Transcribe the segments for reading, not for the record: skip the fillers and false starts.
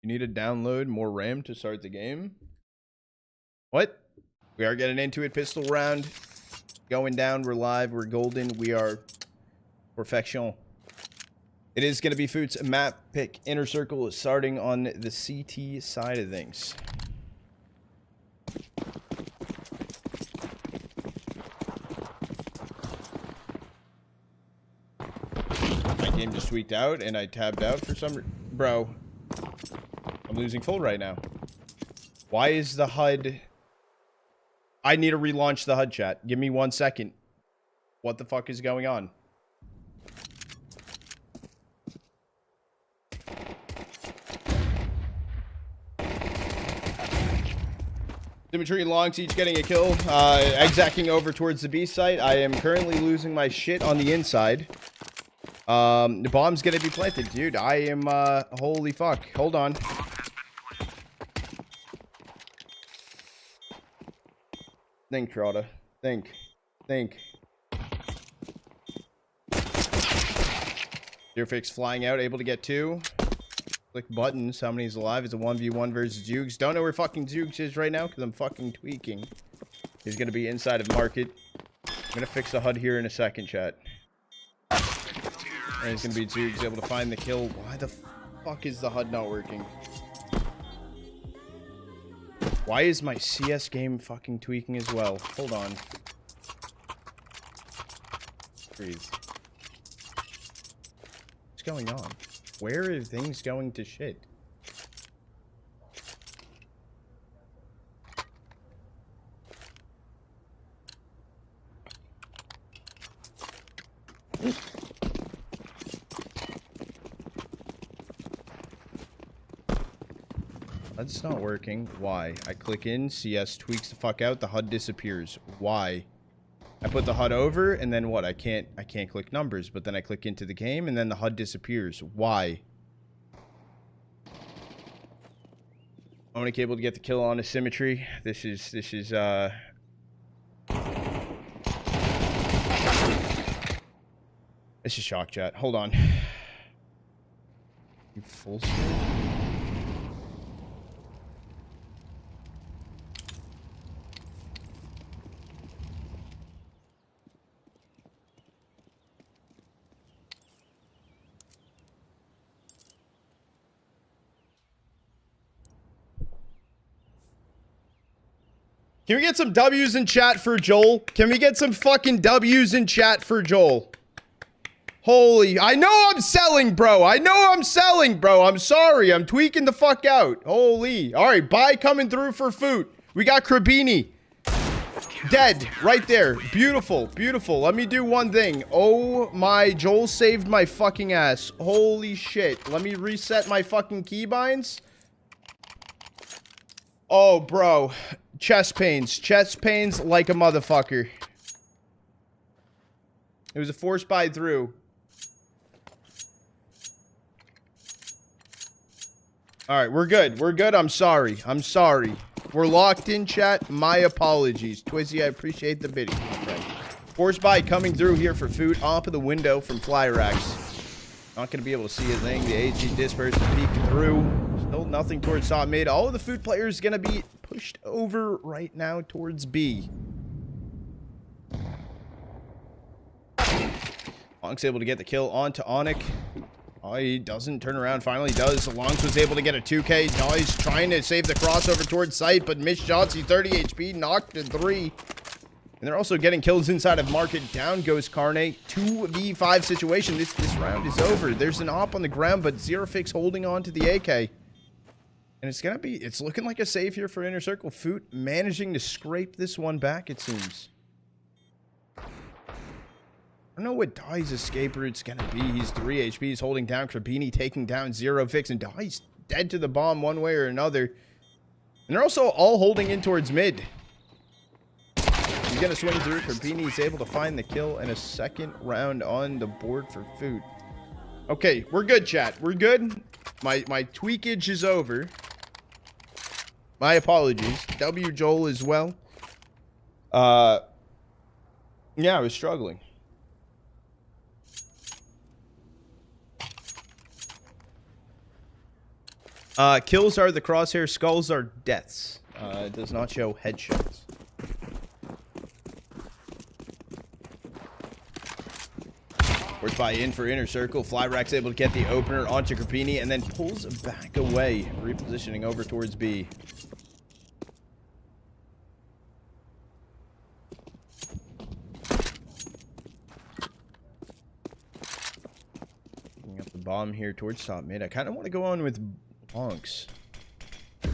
You need to download more RAM to start the game. What? We are getting into it. Pistol round. Going down. We're live. We're golden. We are perfection. It is going to be FUT's map pick. Inner circle starting on the CT side of things. My game just tweaked out and I tabbed out for some... Bro. I'm losing full right now. Why is the HUD... I need to relaunch the HUD, chat. Give me 1 second. What the fuck is going on? Symmetry and longs each getting a kill. Exacking over towards the B site. I am currently losing my shit on the inside. The bomb's gonna be planted. Dude, I am, holy fuck. Hold on. Think, Trotta. Think. zeRRoFIX flying out, able to get 2. Click buttons. How many is alive? It's a 1v1 versus dziugss. Don't know where fucking dziugss is right now because I'm fucking tweaking. He's gonna be inside of market. I'm gonna fix the HUD here in a second, chat. And it's gonna be dziugss able to find the kill. Why the fuck is the HUD not working? Why is my CS game fucking tweaking as well? Hold on. Breathe. What's going on? Where are things going to shit? That's not working. Why? I click in, CS tweaks the fuck out, the HUD disappears. Why? I put the HUD over, and then what? I can't click numbers, but then I click into the game, and then the HUD disappears. Why? onic able to get the kill on a symmetry. This is shock, chat. Hold on. You full screen? Can we get some W's in chat for Joel? Can we get some fucking W's in chat for Joel? Holy, I know I'm selling, bro. I'm sorry. I'm tweaking the fuck out. Holy. All right, buy coming through for FUT. We got Krabeni. Dead. Right there. Beautiful. Let me do one thing. Oh my, Joel saved my fucking ass. Holy shit. Let me reset my fucking keybinds. Oh, bro. Chest pains like a motherfucker. It was a force buy through. Alright, we're good. I'm sorry. We're locked in, chat. My apologies. Twizzy, I appreciate the video. Okay. Force buy coming through here for FUT. Off of the window from Flierax. Not going to be able to see a thing. The AG disperse is peeking through. Still nothing towards top mid. All of the FUT players going to be pushed over right now towards B. lonX able to get the kill onto onic. Oh, he doesn't turn around. Finally does. lonX was able to get a 2K. Dawy's trying to save the crossover towards site, but missed shots. He's 30 HP, knocked to 3. And they're also getting kills inside of market. Down goes cairne. 2v5 situation. This round is over. There's an op on the ground, but zeRRoFIX holding on to the AK. And it's looking like a save here for Inner Circle. FUT managing to scrape this one back, it seems. I don't know what Dawy's escape route's gonna be. He's 3 HP. He's holding down Krabeni, taking down zeRRoFIX, and Dawy's dead to the bomb one way or another. And they're also all holding in towards mid. He's gonna swing through. Krabeni's able to find the kill and a second round on the board for FUT. Okay, we're good, chat. We're good. My tweakage is over. My apologies. W Joel as well. Yeah, I was struggling. Kills are the crosshair, skulls are deaths. It does not show headshots. Forced by in for inner circle. Flierax able to get the opener onto Krabeni and then pulls back away, repositioning over towards B. Picking up the bomb here towards top mid. I kind of want to go on with lauNX. I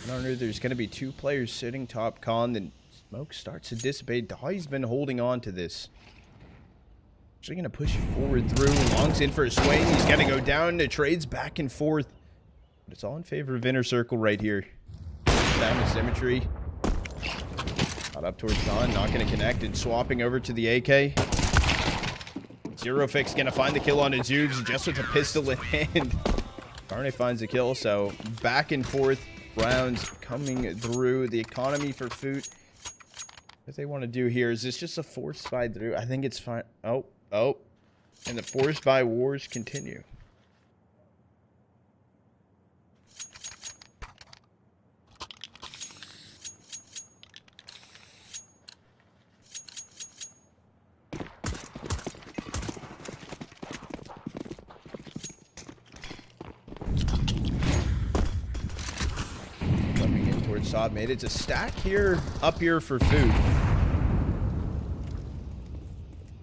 don't know. There's going to be two players sitting top con. Then smoke starts to dissipate. Dawy's been holding on to this. Actually going to push it forward through. lauNX in for a swing. He's going to go down. The trades back and forth. But it's all in favor of inner circle right here. Down to symmetry. Not up towards Don. Not going to connect. And swapping over to the AK. zeRRoFIX going to find the kill on the dziugss just with a pistol in hand. cairne finds the kill. So back and forth rounds coming through. The economy for FUT. What they want to do here, is this just a forced fight through? I think it's fine. Oh, and the forced buy wars continue. Coming in towards top mid. It's a stack here, up here for FUT.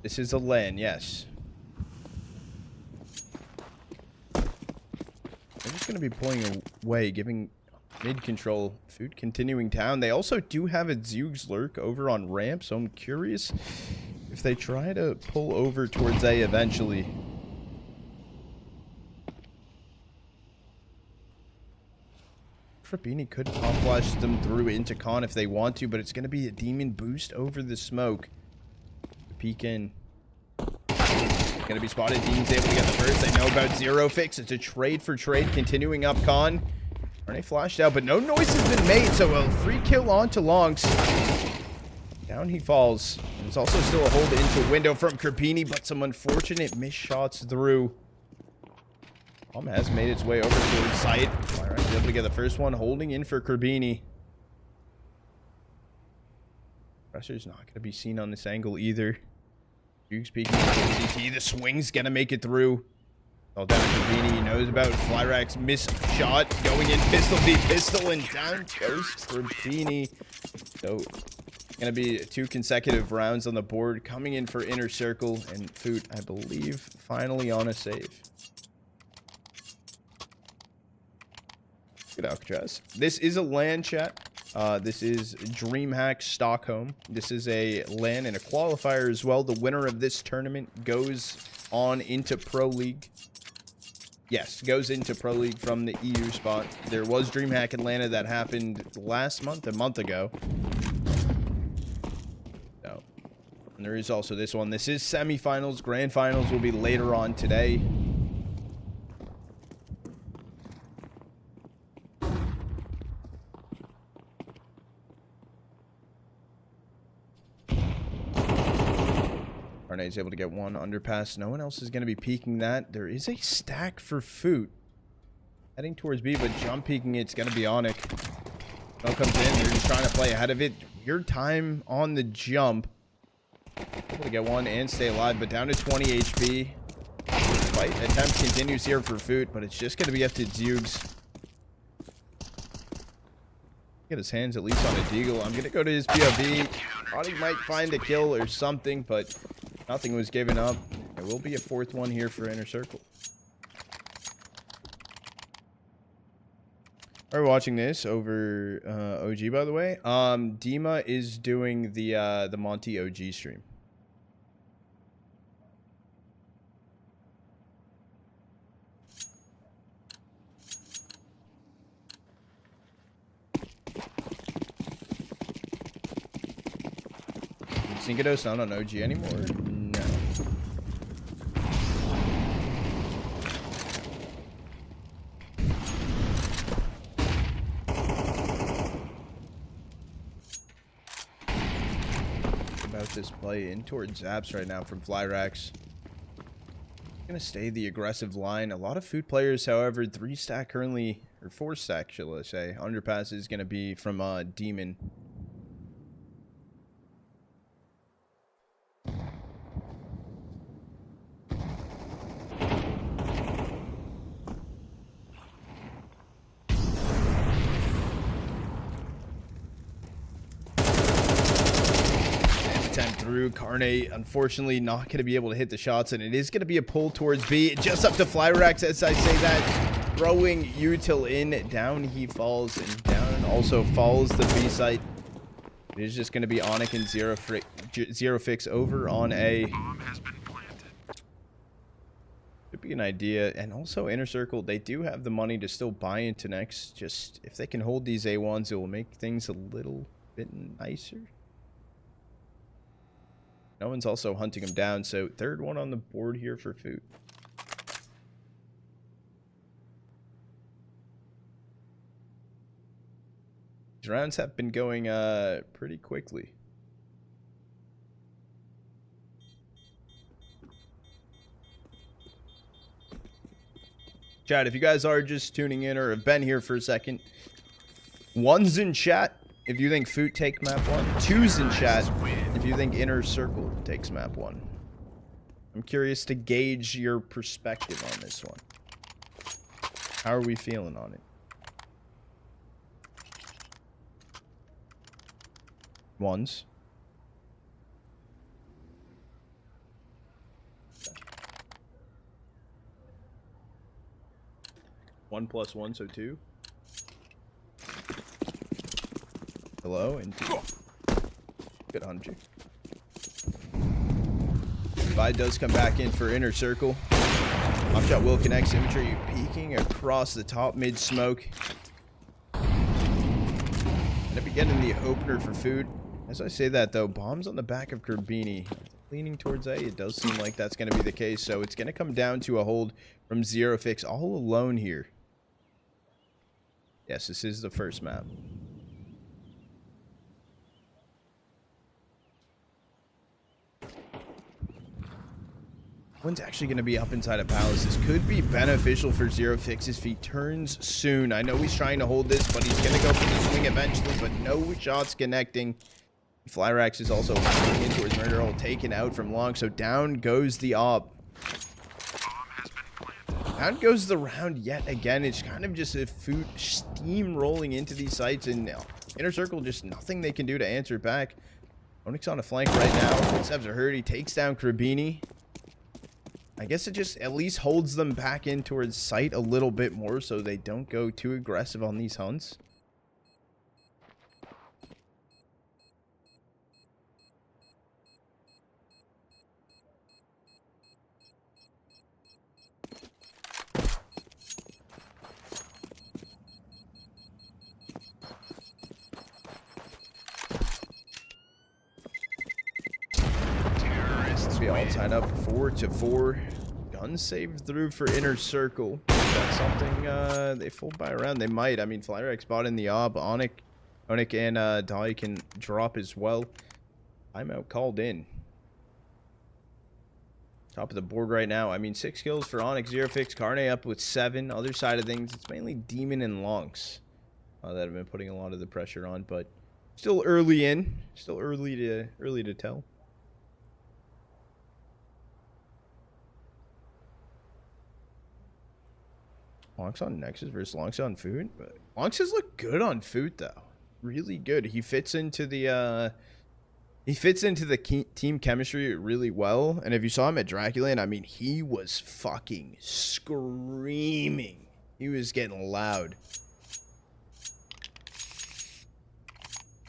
This is a LAN, yes. I'm just going to be pulling away, giving mid control. FUT continuing down. They also do have a dziugss lurk over on ramp, so I'm curious if they try to pull over towards A eventually. Krabeni could pop flash them through into con if they want to, but it's going to be a demon boost over the smoke. Peek in. Gonna be spotted. Dean's able to get the first. They know about zeRRoFIX. It's a trade for trade. Continuing up con. cairne flashed out, but no noise has been made. So a free kill onto lauNX. Down he falls. There's also still a hold into window from Krabeni, but some unfortunate missed shots through. Bomb has made its way over towards site. Flierax is able to get the first one, holding in for Krabeni. Pressure's not going to be seen on this angle either. dziugss peeking into CT. The swing's going to make it through. All down to Krabeni. He knows about Flierax. Missed shot. Going in. Pistol V. Pistol. And down goes Krabeni. So, going to be 2 consecutive rounds on the board. Coming in for inner circle. And FUT, I believe, finally on a save. Good Alcatraz. This is a LAN chat. This is DreamHack Stockholm. This is a LAN and a qualifier as well. The winner of this tournament goes on into Pro League. Yes, goes into Pro League from the EU spot. There was DreamHack Atlanta that happened last month, a month ago. So, and there is also this one. This is semifinals. Grand finals will be later on today. cairne is able to get one underpass. No one else is going to be peeking that. There is a stack for FUT. Heading towards B, but jump peeking it's going to be onic. No comes in. They're just trying to play ahead of it. Weird time on the jump. Able to get one and stay alive, but down to 20 HP. Fight attempt continues here for FUT, but it's just going to be up to dziugss. Get his hands at least on a deagle. I'm going to go to his POV. Thought he might find a kill or something, but nothing was given up. There will be a 4th one here for inner circle. Are watching this over OG, by the way. Dima is doing the Monty OG stream. Syncados not on OG anymore? No. About this play in towards Zaps right now from Flierax. Gonna stay the aggressive line. A lot of FUT players, however, 3 stack currently Or 4 stack, shall I say. Underpass is going to be from Demon. Through cairne, unfortunately not going to be able to hit the shots, and it is going to be a pull towards B, just up to Flierax as I say that, throwing util in, down he falls, and down also falls the B site. It is just going to be onic and zeRRoFIX over on A. Could be an idea, and also Inner Circle, they do have the money to still buy into next, just if they can hold these A1s, it will make things a little bit nicer. No one's also hunting him down, so third one on the board here for FUT. These rounds have been going pretty quickly. Chat, if you guys are just tuning in or have been here for a second, 1's in chat if you think FUT take map 1, 2's in chat if you think Inner Circle takes map 1. I'm curious to gauge your perspective on this one. How are we feeling on it? 1's. 1 plus 1, so 2. Hello and 2. Good on you. Vi does come back in for Inner Circle. Offshot will connect cmtry, peeking across the top mid smoke. Gonna be getting the opener for FUT. As I say that though, bombs on the back of Krabeni. Leaning towards A, it does seem like that's going to be the case. So it's going to come down to a hold from zeRRoFIX all alone here. Yes, this is the first map. One's actually going to be up inside a palace. This could be beneficial for zeRRoFIX if he turns soon. I know he's trying to hold this, but he's going to go for the swing eventually, but no shots connecting. Flierax is also running in towards murder hole, taken out from long, so down goes the op. Down goes the round yet again. It's kind of just a FUT steamrolling into these sites, and Inner Circle just nothing they can do to answer back. onic on a flank right now. Footsteps are heard. He takes down Krabeni. I guess it just at least holds them back in towards site a little bit more so they don't go too aggressive on these hunts. Be all tied up 4-4. Gun save through for Inner Circle. That's something they fold by around. They might. I mean, Flierax bought in the ob. onic and Dawy can drop as well. Timeout called in. Top of the board right now. I mean, 6 kills for onic. zeRRoFIX. cairne up with 7. Other side of things, it's mainly Demon and lauNX that have been putting a lot of the pressure on, but still early in. Still early to tell. lauNX on Nexus versus lauNX on FUT, but lauNX look good on FUT though. Really good. He fits into the team chemistry really well. And if you saw him at Draculan, I mean, he was fucking screaming. He was getting loud.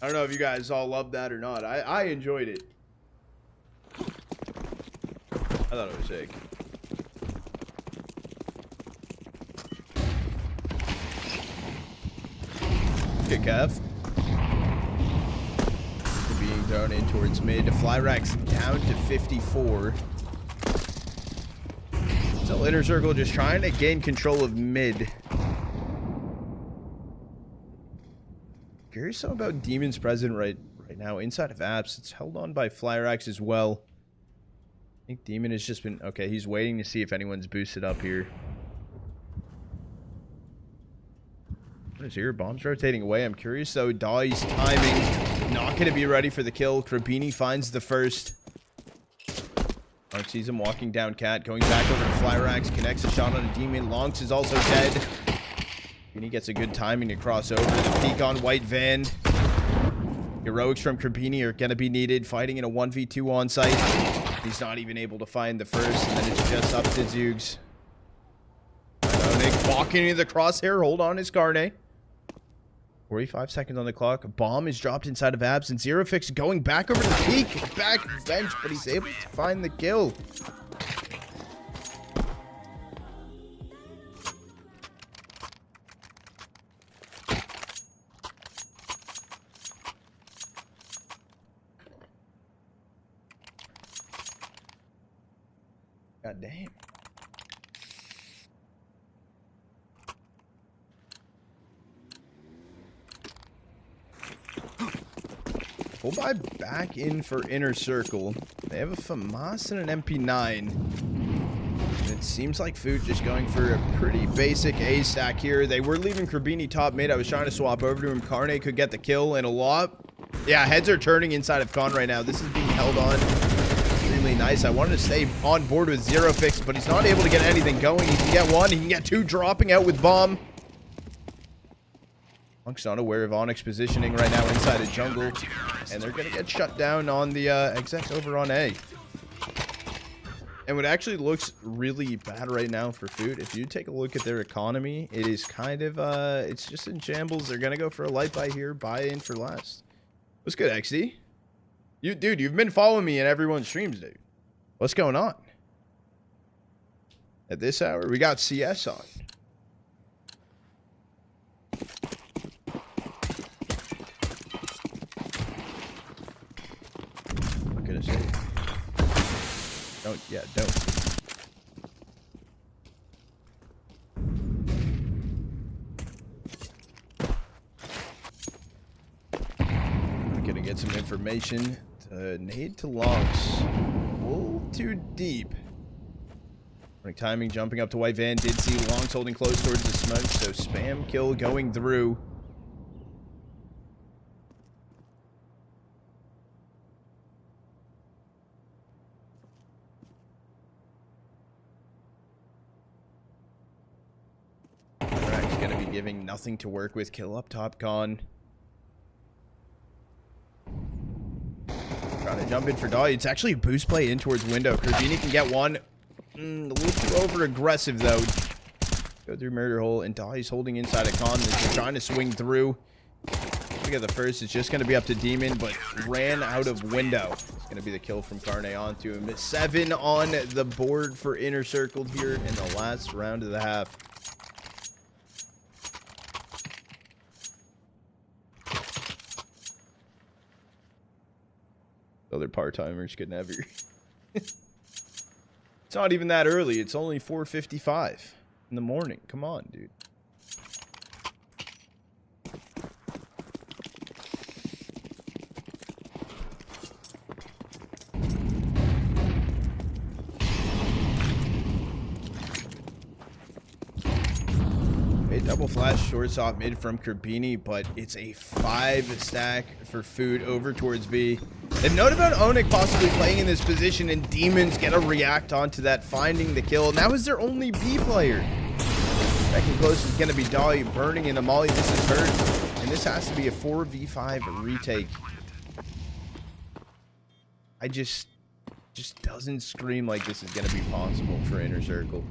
I don't know if you guys all loved that or not. I enjoyed it. I thought it was sick. Good Kev. Being thrown in towards mid. Flierax down to 54. So Inner Circle just trying to gain control of mid. Curious about Demon's present right now inside of apps. It's held on by Flierax as well. I think Demon has just been okay. He's waiting to see if anyone's boosted up here. What is here? Bombs rotating away. I'm curious though. Dawy's timing. Not going to be ready for the kill. Krabeni finds the first. Art sees him walking down cat. Going back over to Flierax. Connects a shot on a demon. lauNX is also dead. And he gets a good timing to cross over. The peek on white van. Heroics from Krabeni are going to be needed. Fighting in a 1v2 on site. He's not even able to find the first. And then it's just up to dziugss. onic walking into the crosshair. Hold on his cairne. 45 seconds on the clock. A bomb is dropped inside of abs. And zeRRoFIX going back over the peak. Back bench. But he's able to find the kill. God damn. Full buy back in for Inner Circle. They have a FAMAS and an MP9. And it seems like FUT just going for a pretty basic A stack here. They were leaving Krabeni top mid. I was trying to swap over to him. cairne could get the kill and a lot. Yeah, heads are turning inside of Con right now. This is being held on. Really nice. I wanted to stay on board with zeRRoFIX, but he's not able to get anything going. He can get one. He can get two, dropping out with bomb. Monk's not aware of onic positioning right now inside a jungle, and they're going to get shut down on the exec over on A. And what actually looks really bad right now for FUT, if you take a look at their economy, it is kind of, it's just in shambles. They're going to go for a light buy here, buy in for last. What's good, XD? Dude, you've been following me in everyone's streams, dude. What's going on? At this hour, we got CS on. What can I say? Don't. I'm gonna get some information. Nade to lauNX. A little too deep. Timing jumping up to white van. Did see lauNX holding close towards the smoke, so spam kill going through. Mirage is going to be giving nothing to work with. Kill up top gone. Trying to jump in for Dawy. It's actually a boost play in towards window. Krabeni can get one. A little too over aggressive though. Go through murder hole, and Dawy's holding inside a con. They're trying to swing through. Look at the first. It's just going to be up to Demon, but ran out of window. It's going to be the kill from cairne onto him. 7 on the board for Inner Circle here in the last round of the half. Other part-timers could never. It's not even that early. It's only 4:55 in the morning. Come on, dude. A double flash shorts off mid from Krabeni, but it's a 5 stack for FUT over towards B. And note about onic possibly playing in this position, and Demons get a react onto that, finding the kill. And that was their only B player. Second close is going to be Dawy burning in a molly. This is hurt, and this has to be a 4v5 retake. I just doesn't scream like this is going to be possible for Inner Circle.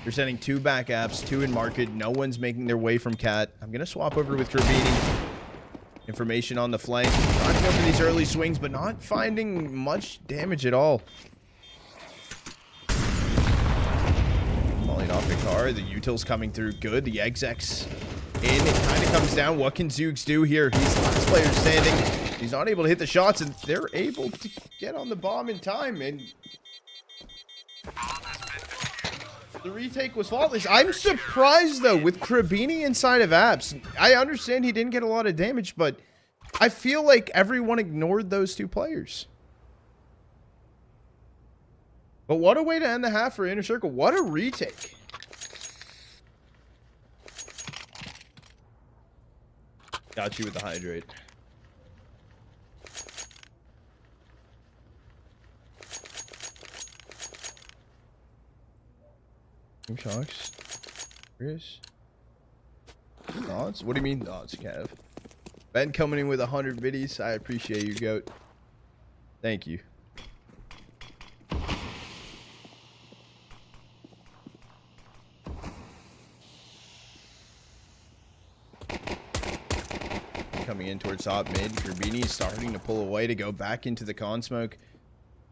They're sending 2 back apps, 2 in market. No one's making their way from cat. I'm going to swap over with Krabeni. Information on the flank. Trying to go for these early swings, but not finding much damage at all. Falling off the car. The util's coming through good. The exec's in. It kind of comes down. What can dziugss do here? He's the last player standing. He's not able to hit the shots, and they're able to get on the bomb in time. And the retake was faultless. I'm surprised, though, with Krabeni inside of apps. I understand he didn't get a lot of damage, but I feel like everyone ignored those 2 players. But what a way to end the half for Inner Circle. What a retake. Got you with the hydrate. Shocks. Chris. Thoughts? What do you mean thoughts, Kev? Ben coming in with 100 biddies. I appreciate you, goat. Thank you. Coming in towards top mid. Krabeni is starting to pull away to go back into the con smoke.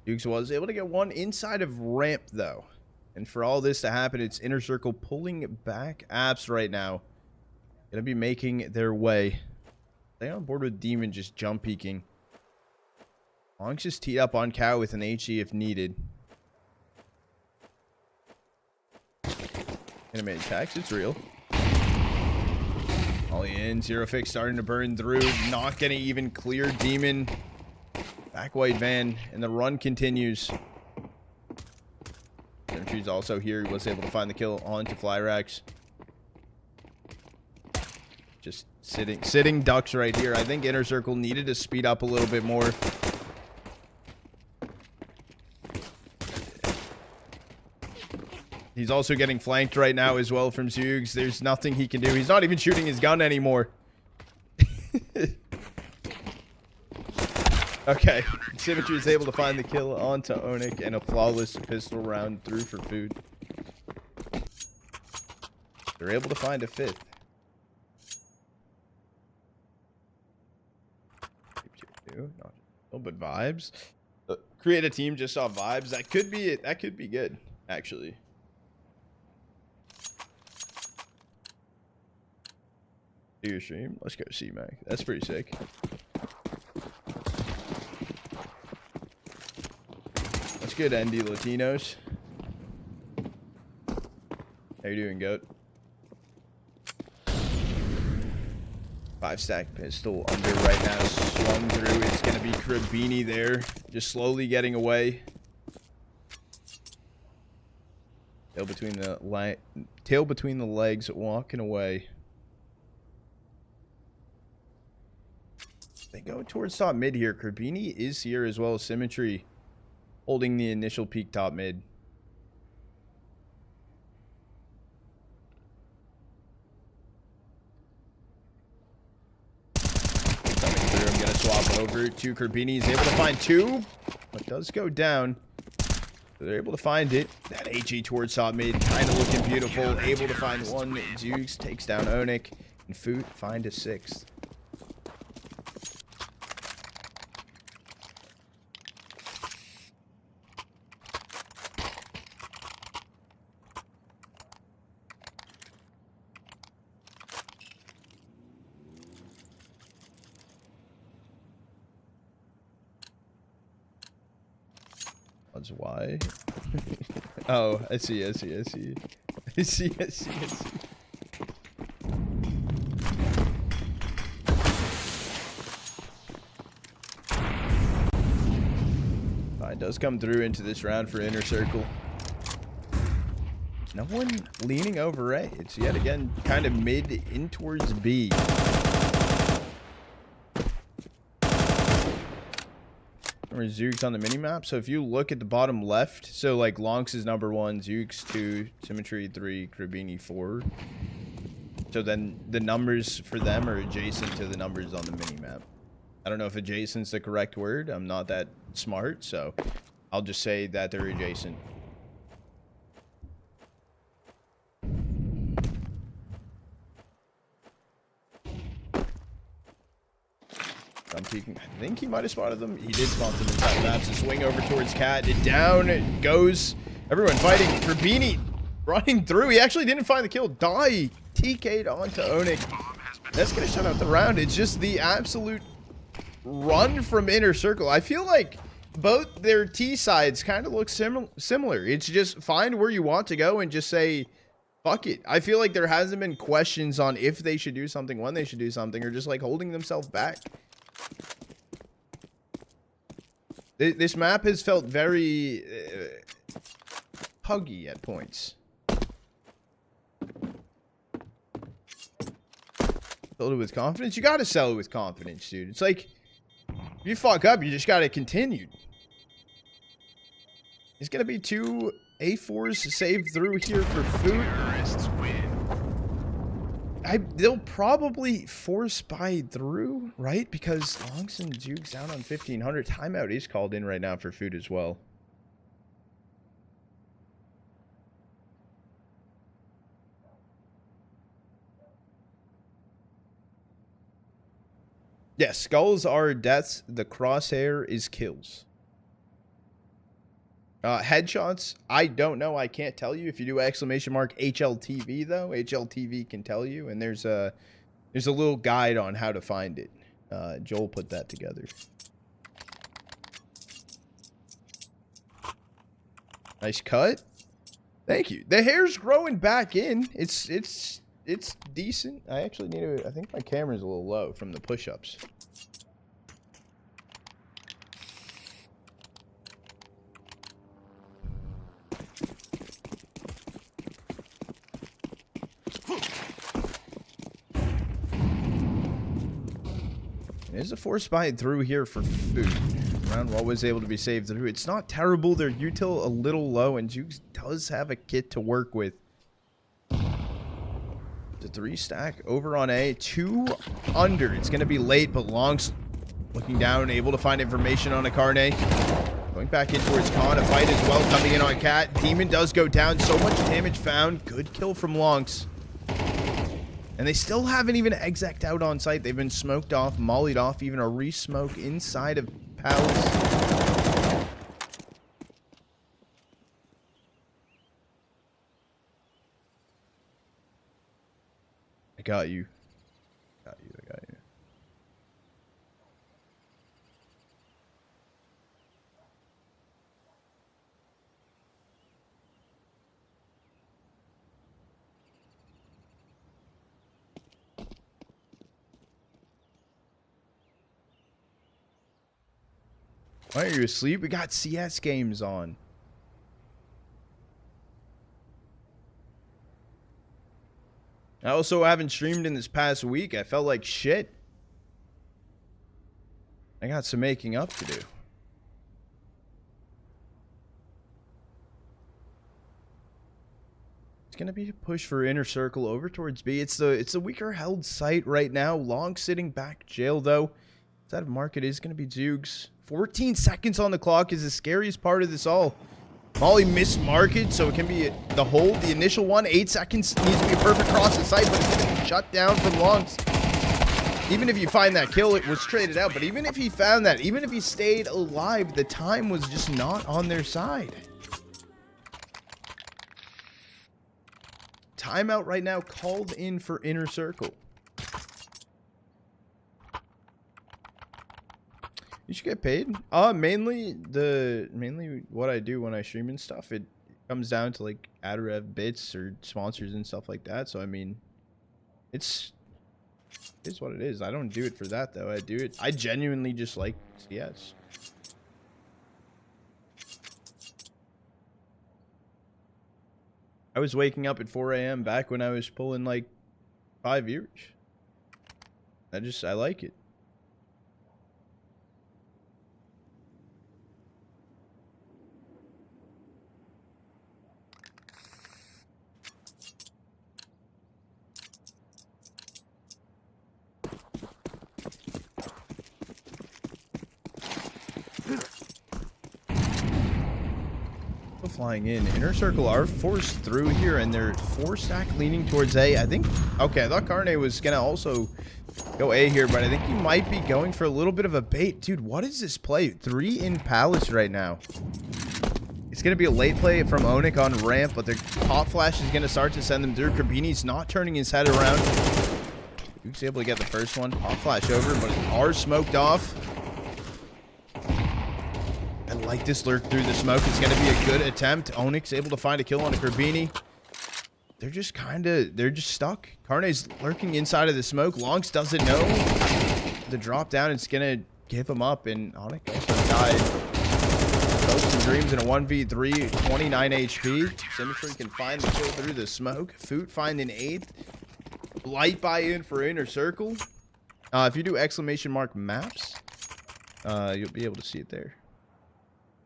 dziugss was able to get one inside of ramp though. And for all this to happen, it's Inner Circle pulling back apps right now. Gonna be making their way. Stay on board with Demon just jump peeking. lauNX just teed up on Cow with an HE if needed. Animated tax, it's real. Ollie in, zeRRoFIX starting to burn through. Not gonna even clear Demon. Back white van, and the run continues. cmtry's also here. He was able to find the kill onto Flierax. Just sitting ducks right here. I think Inner Circle needed to speed up a little bit more. He's also getting flanked right now as well from dziugss. There's nothing he can do. He's not even shooting his gun anymore. Okay, cmtry is able to find the kill onto onic and a flawless pistol round through for food. They're able to find a fifth. No, but vibes. Create a team just off vibes. That could be it. That could be good, actually. Do your stream. Let's go CMAC. That's pretty sick. That's good, ND Latinos. How you doing, goat? 5-stack pistol under right now, swung through. It's gonna be Krabeni there, just slowly getting away. Tail between the legs, walking away. They go towards top mid here. Krabeni is here as well as cmtry, holding the initial peak top mid. Swap over to Krabeni. He's able to find two, but does go down. So they're able to find it. That HE towards top mid, kind of looking beautiful. Able to find one. dziugss takes down onic, and FUT find a sixth. That's why. Oh, I see. It does come through into this round for Inner Circle. No one leaning over A. It's yet again kind of mid in towards B. dziugss on the minimap. So if you look at the bottom left, so like lauNX is number 1, dziugss 2, cmtry 3, Krabeni 4. So then the numbers for them are adjacent to the numbers on the minimap. I don't know if adjacent's the correct word. I'm not that smart, so I'll just say that they're adjacent. I'm peeking. I think he might have spotted them. He did spot them inside the maps. A swing over towards Cat. Down it goes. Everyone fighting. Krabeni running through. He actually didn't find the kill. Dawy TK'd onto onic. That's going to shut out the round. It's just the absolute run from Inner Circle. I feel like both their T sides kind of look similar. It's just find where you want to go and just say, fuck it. I feel like there hasn't been questions on if they should do something, when they should do something, or just like holding themselves back. This map has felt very huggy at points. Build it with confidence. You gotta sell it with confidence, dude. It's like, if you fuck up, you just gotta continue. There's gonna be 2 A4s saved through here for FUT. They'll probably force buy through, right? Because lauNX and dziugss down on 1500. Timeout is called in right now for FUT as well. Yes, skulls are deaths. The crosshair is kills. Headshots, I don't know. I can't tell you. If you do !HLTV though, HLTV can tell you. And there's a little guide on how to find it. Joel put that together. Nice cut. Thank you. The hair's growing back in. It's decent. I actually need to. I think my camera's a little low from the push-ups. There's a force buy through here for FUT. Round 1 was able to be saved through. It's not terrible. Their util a little low, and dziugss does have a kit to work with. The 3 stack over on A, 2 under. It's going to be late, but lauNX looking down, able to find information on a cairne. Going back in towards Khan, a fight as well coming in on Cat. Demon does go down. So much damage found. Good kill from lauNX. And they still haven't even exec'd out on site. They've been smoked off, mollied off, even a re-smoke inside of Palace. I got you. I got you. Why are you asleep? We got CS games on. I also haven't streamed in this past week. I felt like shit. I got some making up to do. It's gonna be a push for inner circle over towards B. It's the weaker held site right now. lauNX sitting back jail though. Side of market is gonna be dziugss. 14 seconds on the clock is the scariest part of this all. Molly missed market, so it can be the hold. The initial one, 8 seconds, needs to be perfect across the site, but it's going to be shut down from lauNX. Even if you find that kill, it was traded out. But even if he found that, even if he stayed alive, the time was just not on their side. Timeout right now called in for inner circle. You should get paid. Mainly what I do when I stream and stuff, it comes down to like ad rev bits or sponsors and stuff like that. So I mean, it's what it is. I don't do it for that though. I genuinely just like CS. I was waking up at 4 AM back when I was pulling like 5 years. I like it. Flying in. Inner circle are forced through here, and they're 4 stack leaning towards A. I think, okay, I thought cairne was gonna also go A here, but I think he might be going for a little bit of a bait. Dude, what is this play? 3 in Palace right now. It's gonna be a late play from onic on ramp, but their pop flash is gonna start to send them through. Krabeni's not turning his head around. Duke's able to get the first one. Pop flash over, but are smoked off. I like this lurk through the smoke. It's going to be a good attempt. onic able to find a kill on a Krabeni. They're just stuck. cairne's lurking inside of the smoke. lauNX doesn't know the drop down. It's going to give him up, and onic also died. Hopes and dreams in a 1v3, 29 HP. cmtry can find the kill through the smoke. FUT find an 8th. light buy-in for Inner Circle. If you do !maps, you'll be able to see it there.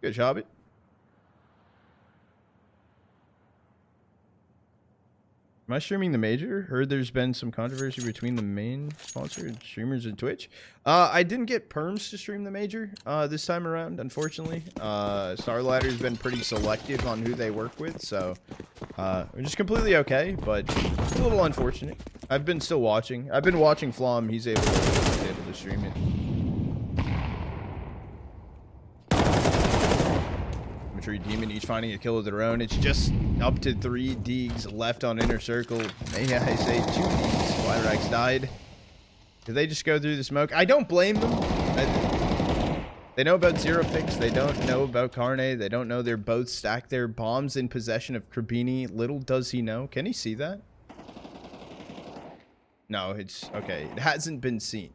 Good job, it. Am I streaming the major? Heard there's been some controversy between the main sponsor and streamers and Twitch. I didn't get perms to stream the major this time around, unfortunately. Starladder's been pretty selective on who they work with, so which is completely okay, but it's a little unfortunate. I've been still watching. I've been watching Flom. He's able to stream it. Demon each finding a kill of their own. It's just up to 3 Deegs left on Inner Circle. May I say 2 Deegs. Flierax died. Did they just go through the smoke? I don't blame them. They know about zeRRoFIX. They don't know about cairne. They don't know they're both stacked there. Bombs in possession of Krabeni. Little does he know. Can he see that? No, it's okay. It hasn't been seen.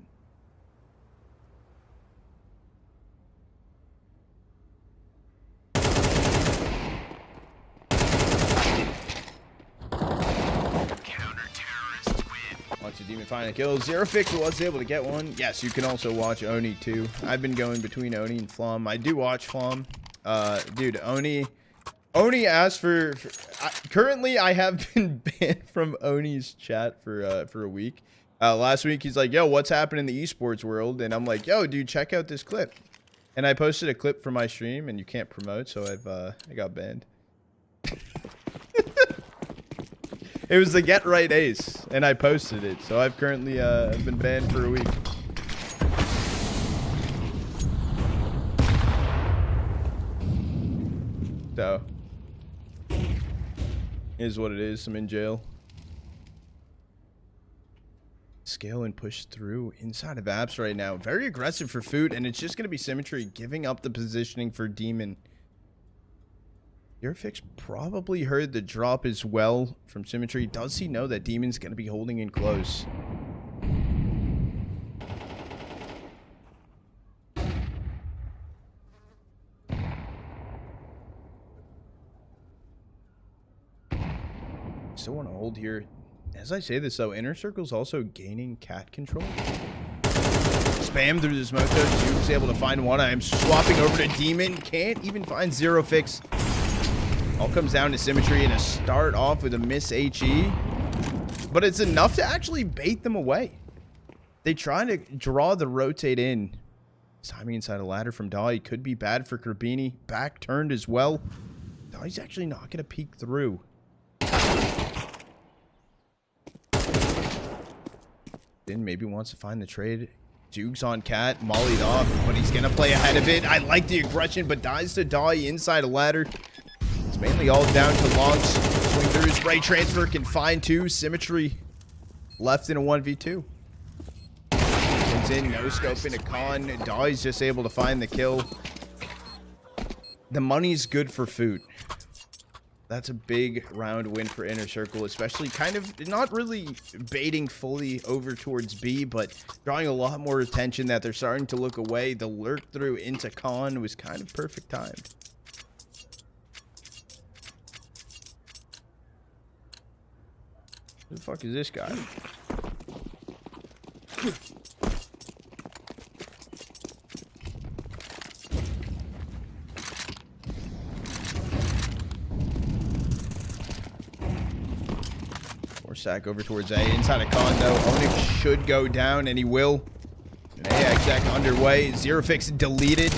Demon finding a kill. zeRRoFIX was able to get one. Yes, you can also watch Oni too. I've been going between Oni and Flom. I do watch Flom. Dude, Oni asked for currently I have been banned from Oni's chat for a week. Last week he's like, yo, what's happening in the esports world? And I'm like, yo, dude, check out this clip. And I posted a clip from my stream, and you can't promote, so I got banned. It was the Get Right Ace, and I posted it, so I've currently been banned for a week. So, is what it is. I'm in jail. Scale and push through inside of apps right now. Very aggressive for FUT, and it's just going to be cmtry giving up the positioning for Demon. zeRRoFIX probably heard the drop as well from cmtry. Does he know that Demon's going to be holding in close? Still want to hold here. As I say this though, Inner Circle's also gaining cat control. Spam through the smoke though. dziugss able to find one. I am swapping over to Demon. Can't even find zeRRoFIX. All comes down to cmtry and a start off with a miss HE. But it's enough to actually bait them away. They try to draw the rotate in. Timing inside a ladder from Dawy could be bad for Krabeni. Back turned as well. Dawy's actually not going to peek through. Then maybe wants to find the trade. dziugss on cat, mollied off, but he's going to play ahead of it. I like the aggression, but dies to Dawy inside a ladder. It's mainly all down to lauNX. Swing through, spray transfer, can find 2. cmtry left in a 1v2. Comes in, no scope into con. Dawy's just able to find the kill. The money's good for FUT. That's a big round win for Inner Circle, especially kind of not really baiting fully over towards B, but drawing a lot more attention that they're starting to look away. The lurk through into con was kind of perfect timed. Who the fuck is this guy? More sack over towards A. Inside a con though. onic should go down, and he will. An AX attack underway. zeRRoFIX deleted.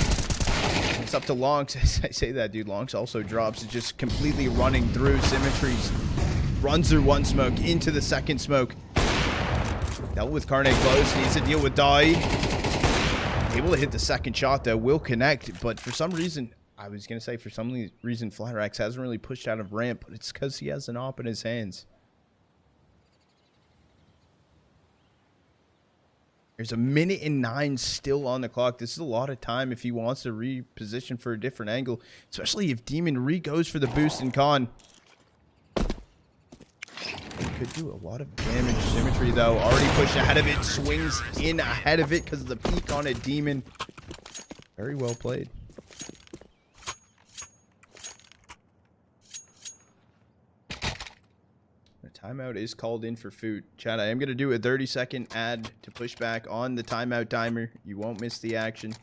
It's up to lauNX. As I say that, dude, lauNX also drops. It's just completely running through cmtry's. Runs through one smoke into the second smoke. Dealt with cairne close. Needs to deal with Dawy. Able to hit the second shot though. Will connect, but for some reason, I was gonna say for some reason, Flierax hasn't really pushed out of ramp, but it's because he has an op in his hands. There's a 1:09 still on the clock. This is a lot of time if he wants to reposition for a different angle, especially if Demon re-goes for the boost in con. Could do a lot of damage. cmtry though already pushed ahead of it. Swings in ahead of it because of the peek on a Demon. Very well played. Timeout is called in for FUT. Chat, I am going to do a 30-second ad to push back on the timeout timer. You won't miss the action.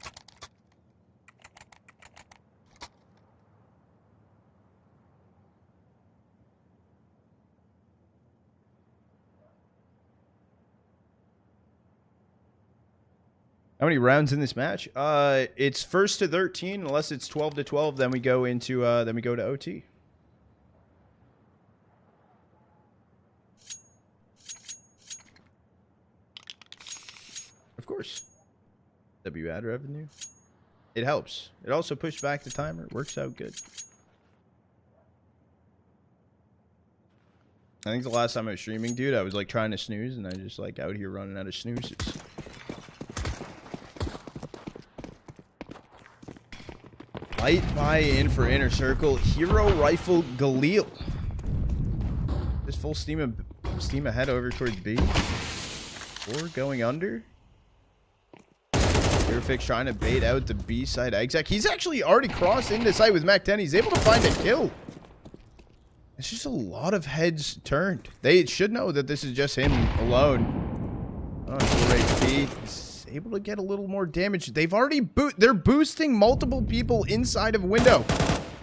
How many rounds in this match? It's first to 13, unless it's 12 to 12. Then we go into to OT. Of course. W ad revenue. It helps. It also pushed back the timer. It works out good. I think the last time I was streaming, dude, I was like trying to snooze, and I just like out here running out of snoozes. Light buy in for Inner Circle. Hero Rifle Galil. Just full steam ahead over towards B. Or going under. zeRRoFIX trying to bait out the B side exec. He's actually already crossed into sight with Mac 10. He's able to find a kill. It's just a lot of heads turned. They should know that this is just him alone. Oh, 4 HP. He's able to get a little more damage. They've already they're boosting multiple people inside of window.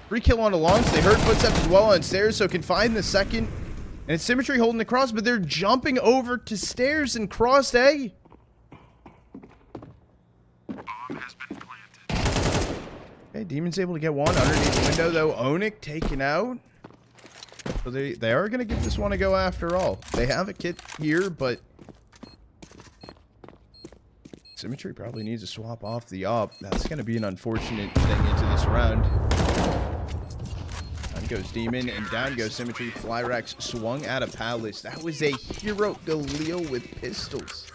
Free kill on the longs. They heard footsteps as well on stairs, so can find the second. And it's cmtry holding the cross, but they're jumping over to stairs and crossed A. Okay, Demon's able to get one underneath the window, though. onic taken out. So they are going to give this one a go after all. They have a kit here, but cmtry probably needs to swap off the op. That's going to be an unfortunate thing into this round. Down goes Demon, and down goes cmtry. Flierax swung out of Palace. That was a hero Galil with pistols.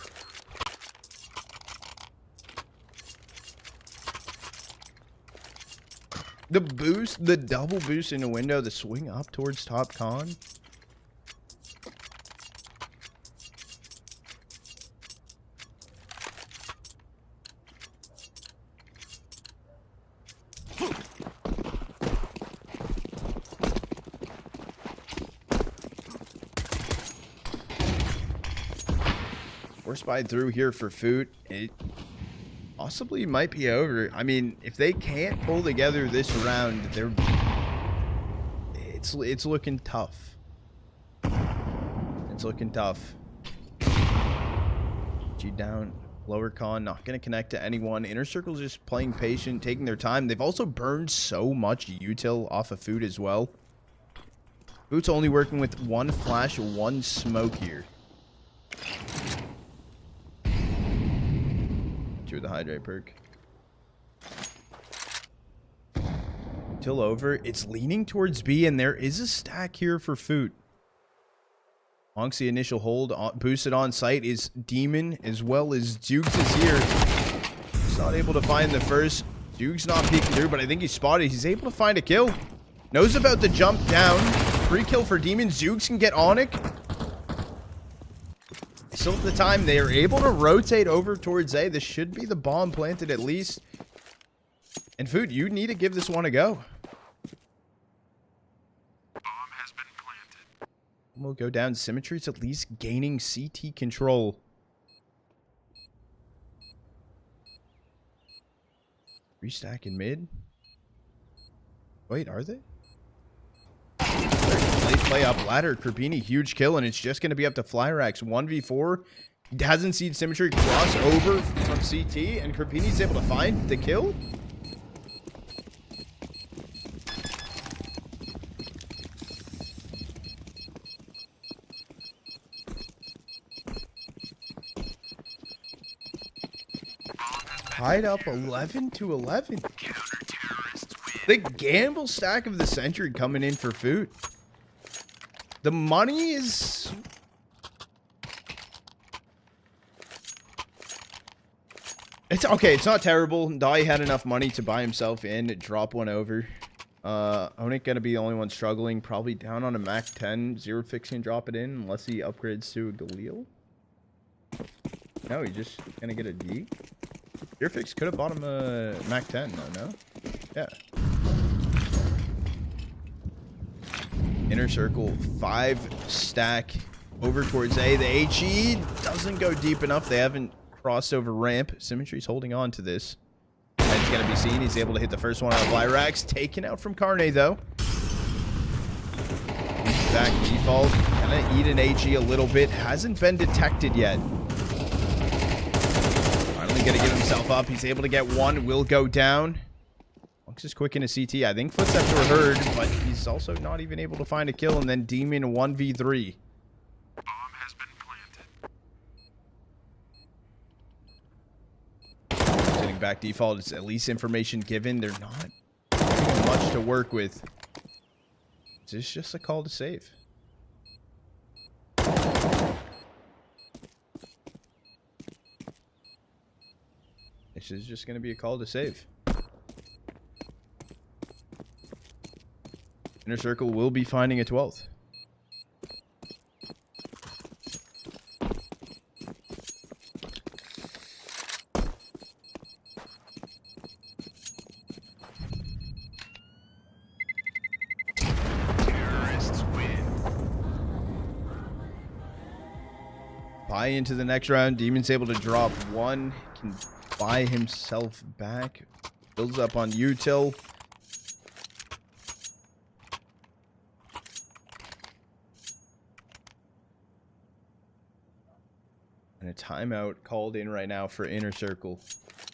The boost, the double boost in the window, the swing up towards top con. Force buy through here for FUT. It possibly might be over. I mean, if they can't pull together this round, it's looking tough. It's looking tough. G down, lower con, not gonna connect to anyone. Inner Circle's just playing patient, taking their time. They've also burned so much util off of FUT as well. FUT's only working with one flash, one smoke here. The hydrate perk till over. It's leaning towards B, and there is a stack here for FUT. Amongst the initial hold boosted on site is Demon, as well as dziugss is here. He's not able to find the first. dziugss not peeking through, but I think he's spotted. He's able to find a kill. Knows about the jump down. Free kill for Demon. dziugss can get onic. Still at the time, they are able to rotate over towards A. This should be the bomb planted at least. And FUT, you need to give this one a go. Bomb has been planted. We'll go down. cmtry's at least gaining CT control. Restack in mid. Wait, are they? They play up ladder. Krabeni, huge kill, and it's just going to be up to Flierax. 1v4. He hasn't seen cmtry cross over from CT, and Krabeni's able to find the kill. Tied up 11 to 11. The gamble stack of the century coming in for FUT. The money is... It's okay. It's not terrible. Dawy had enough money to buy himself in, drop one over. onic gonna be the only one struggling. Probably down on a Mac 10. zeRRoFIX can drop it in unless he upgrades to a Galil. No, he's just gonna get a D. zeRRoFIX could have bought him a Mac 10 though, no? Yeah. Inner circle, 5 stack over towards A. The HE doesn't go deep enough. They haven't crossed over ramp. cmtry's holding on to this. And it's going to be seen. He's able to hit the first one on the Flierax. Taken out from cairne, though. Back default. Kind of eat an HE a little bit. Hasn't been detected yet. Finally going to get himself up. He's able to get one. Will go down. lauNX is quick in a CT. I think footsteps were heard, but he's also not even able to find a kill. And then Demon 1v3. Bomb has been planted. Sitting back default. It's at least information given. They're not having much to work with. Is this just a call to save? This is just going to be a call to save. Inner circle will be finding a 12th. Buy into the next round. Demon's able to drop one. Can buy himself back. Builds up on util. And a timeout called in right now for Inner Circle.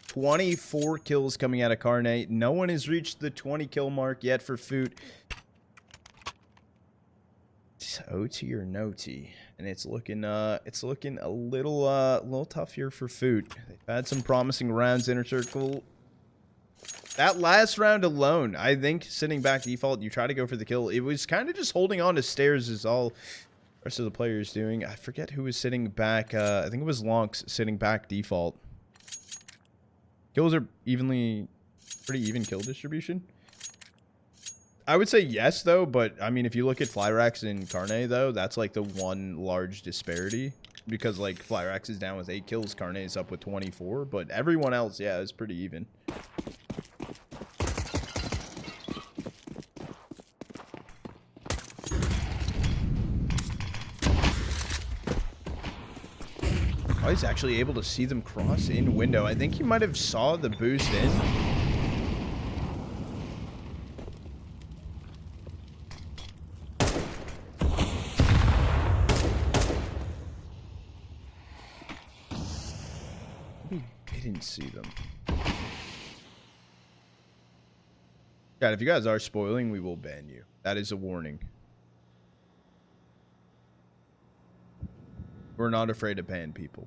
24 kills coming out of cairne. No one has reached the 20 kill mark yet for FUT. It's OT or no T. And it's looking a little tough here for FUT. They've had some promising rounds. Inner Circle. That last round alone, I think sitting back default, you try to go for the kill. It was kind of just holding on to stairs is all the rest of the players doing. I forget who was sitting back. I think it was lauNX sitting back default. Kills are pretty even kill distribution. I would say yes, though, but I mean, if you look at Flierax and cairne, though, that's like the one large disparity. Because, like, Flierax is down with 8 kills, cairne is up with 24, but everyone else, yeah, is pretty even. Oh, he's actually able to see them cross in window. I think he might have saw the boost in. Didn't see them. God, if you guys are spoiling, we will ban you. That is a warning. We're not afraid to ban people.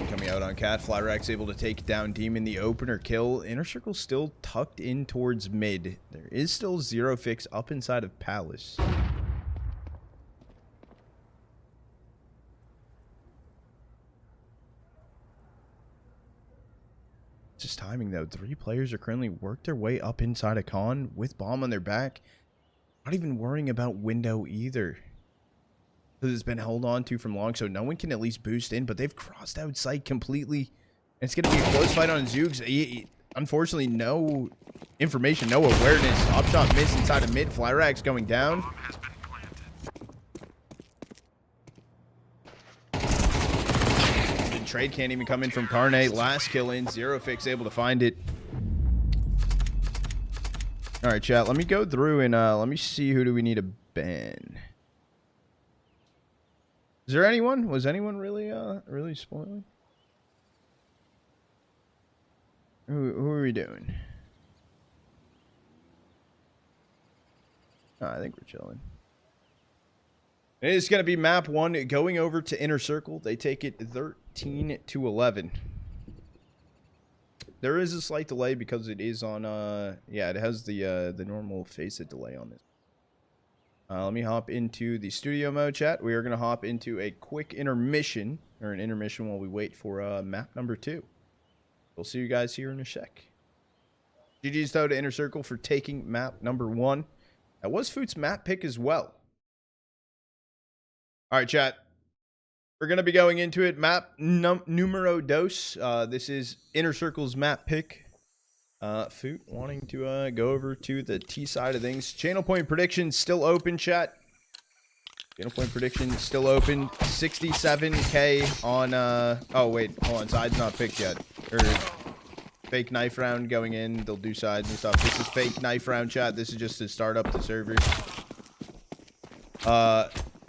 Coming out on Cat, Flierax able to take down Demon, the opener kill. Inner Circle still tucked in towards mid. There is still zeRRoFIX up inside of Palace. Just timing though. 3 players are currently worked their way up inside a con with bomb on their back. Not even worrying about window either. It's been held on to from long, so no one can at least boost in, but they've crossed out sight completely. And it's going to be a close fight on dziugss. Unfortunately, no information, no awareness. Op shot miss inside of mid. Flierax going down. The trade can't even come in from cairne. Last kill in. zeRRoFIX able to find it. All right, chat. Let me go through and let me see who do we need to ban. Is there anyone? Was anyone really spoiling? Who are we doing? Oh, I think we're chilling. It is going to be map 1 going over to Inner Circle. They take it 13-11. There is a slight delay because it is on yeah, it has the normal FACEIT delay on this. Let me hop into the studio mode, chat. We are going to hop into a quick intermission, or an intermission while we wait for map number 2. We'll see you guys here in a sec. GG's though to Inner Circle for taking map number 1. That was FUT's map pick as well. All right, chat. We're going to be going into it. Map numero dos. This is Inner Circle's map pick. FUT wanting to go over to the T side of things. Channel point prediction still open, chat. Channel point prediction still open. 67K on oh wait, hold on, side's not picked yet. Or fake knife round going in. They'll do sides and stuff. This is fake knife round, chat. This is just to start up the server.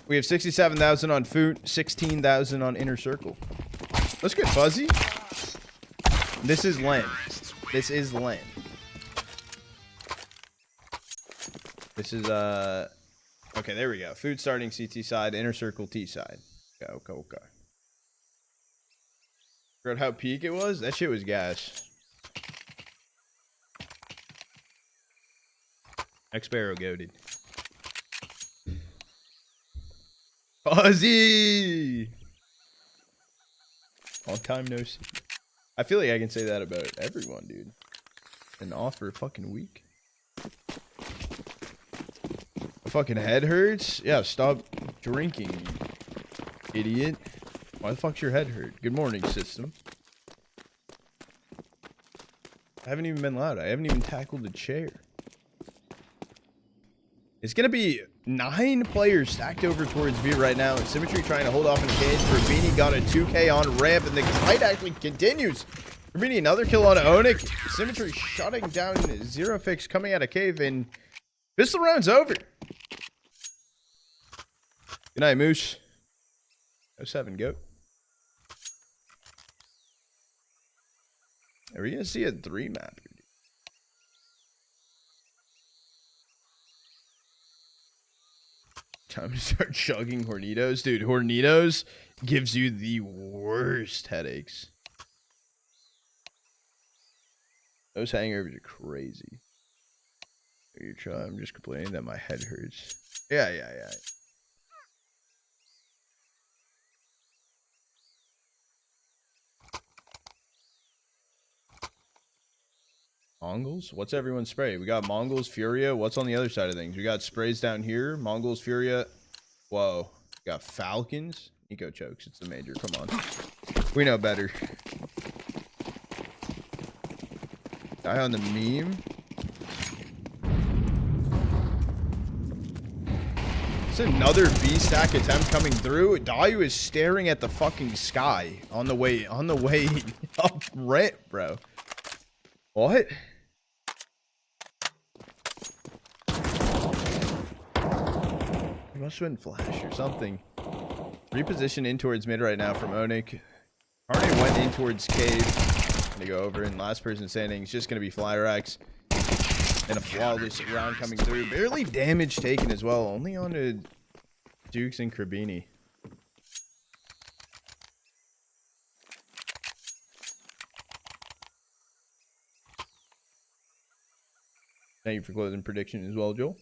We have 67,000 on FUT, 16,000 on Inner Circle. Let's get fuzzy. This is LAN. This is LAN. This is okay, there we go. FUT starting CT side, Inner Circle T side. Okay. Forgot how peak it was? That shit was gas. X-Barrow goated. Fuzzy! Long time no see. I feel like I can say that about everyone, dude. And off for a fucking week. My fucking head hurts? Yeah, stop drinking, you idiot. Why the fuck's your head hurt? Good morning, system. I haven't even been loud. I haven't even tackled the chair. It's gonna be 9 players stacked over towards B right now, and cmtry trying to hold off in the cage. Krabeni got a 2K on ramp, and the fight actually continues. Krabeni another kill on onic. cmtry shutting down zeRRoFIX coming out of cave, and pistol round's over. Good night, Moose. 07, go. Are we gonna see a 3 map? Time to start chugging Hornitos. Dude, Hornitos gives you the worst headaches. Those hangovers are crazy. I'm just complaining that my head hurts. Yeah. Mongols? What's everyone's spray? We got Mongols, Furia. What's on the other side of things? We got sprays down here. Mongols, Furia. Whoa. We got Falcons. Eco chokes. It's the major. Come on. We know better. Guy on the meme. It's another B stack attempt coming through. Dawy is staring at the fucking sky on the way up ramp, bro. What? He must have been flash or something. Reposition in towards mid right now from onic. Cairne went in towards cave. Gonna go over, and last person standing is just gonna be Flierax. And a flawless round coming through. Barely damage taken as well. Only on to dziugss and Krabeni. Thank you for closing prediction as well, Joel.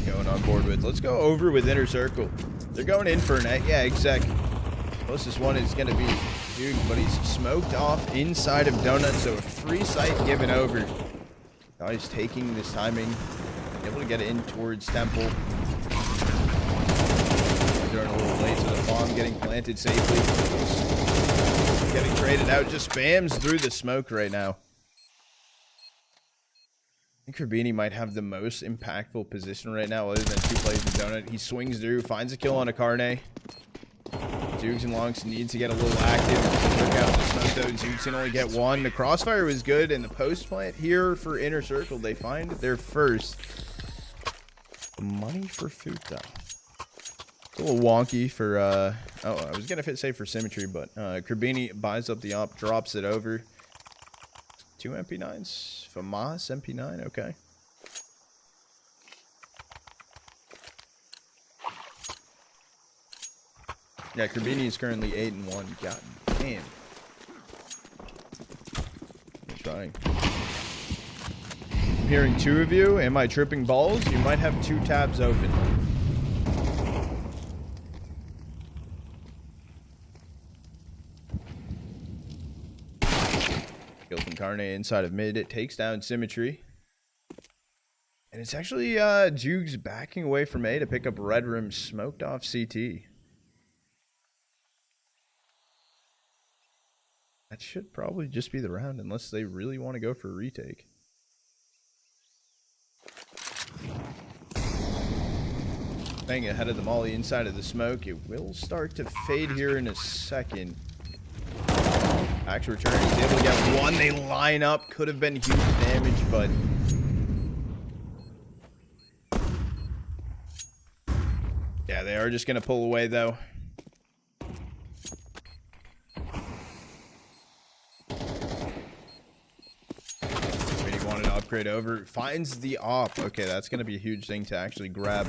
Going on board with. Let's go over with Inner Circle. They're going in for an exec. Closest one is going to be Dude, but he's smoked off inside of Donut, so a free sight given over. Now he's taking this timing, able to get it in towards Temple. They're a little late, so the bomb getting planted safely. Getting traded out, just spams through the smoke right now. I think Krabeni might have the most impactful position right now, other than 2 plays in Donut. He swings through, finds a kill on a cairne. dziugss and lauNX needs to get a little active. Work out the smoke though. dziugss can only get 1. The crossfire was good, and the post plant here for Inner Circle. They find their first. Money for FUT though. It's a little wonky for oh, I was gonna say for cmtry, but Krabeni buys up the op, drops it over. 2 MP9s. FAMAS MP9, okay. Yeah, Krabeni is currently 8-1. God damn. I'm trying. I'm hearing 2 of you. Am I tripping balls? You might have 2 tabs open. cairne inside of mid. It takes down cmtry. And it's actually dziugss backing away from A to pick up red room, smoked off CT. That should probably just be the round unless they really want to go for a retake. Staying ahead of the molly inside of the smoke. It will start to fade here in a second. Axe return. He's able to get one. They line up. Could have been huge damage, but... yeah, they are just going to pull away, though. Krabeni wanted to upgrade over. Finds the op. Okay, that's going to be a huge thing to actually grab.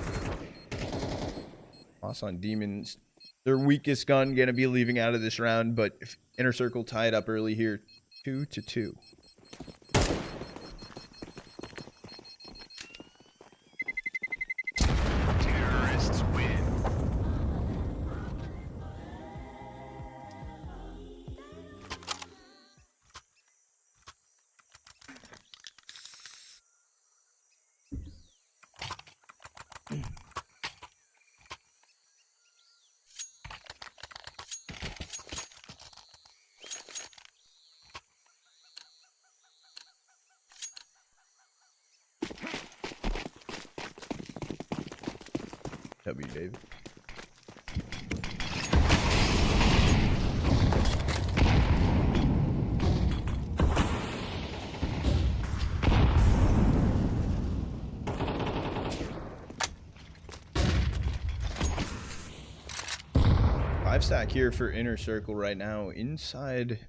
Loss on demons. Their weakest gun going to be leaving out of this round, but if Inner Circle tied up early here, 2-2. Terrorists win. W, David. Five stack here for Inner Circle right now inside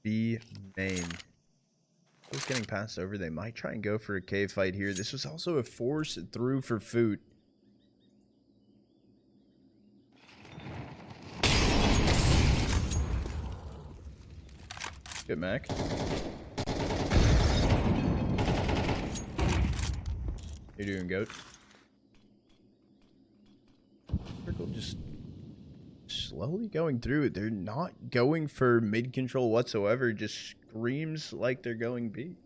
B main. Just getting passed over. They might try and go for a cave fight here. This was also a force through for FUT. Good, Mac. How you doing, Goat? Circle just slowly going through it. They're not going for mid control whatsoever. Just screams like they're going B.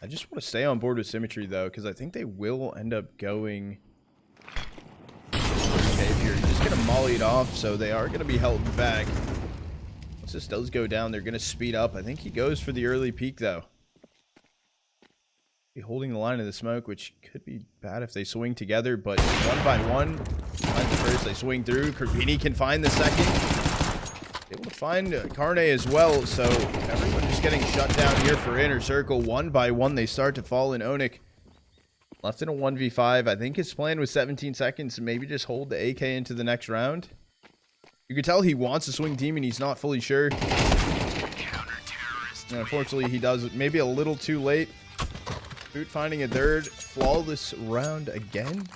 I just want to stay on board with cmtry though, because I think they will end up going. If you're just going to molly it off, so they are going to be held back. Once this does go down, they're going to speed up. I think he goes for the early peak, though. Be holding the line of the smoke, which could be bad if they swing together, but one by one, find the first, they swing through. Krabeni can find the second. Able to find cairne as well, so everyone just getting shut down here for Inner Circle. One by one, they start to fall in onic. Left in a 1v5. I think his plan was 17 seconds to maybe just hold the AK into the next round. You can tell he wants to swing demon. He's not fully sure. And unfortunately, he does maybe a little too late. FUT finding a third flawless round again.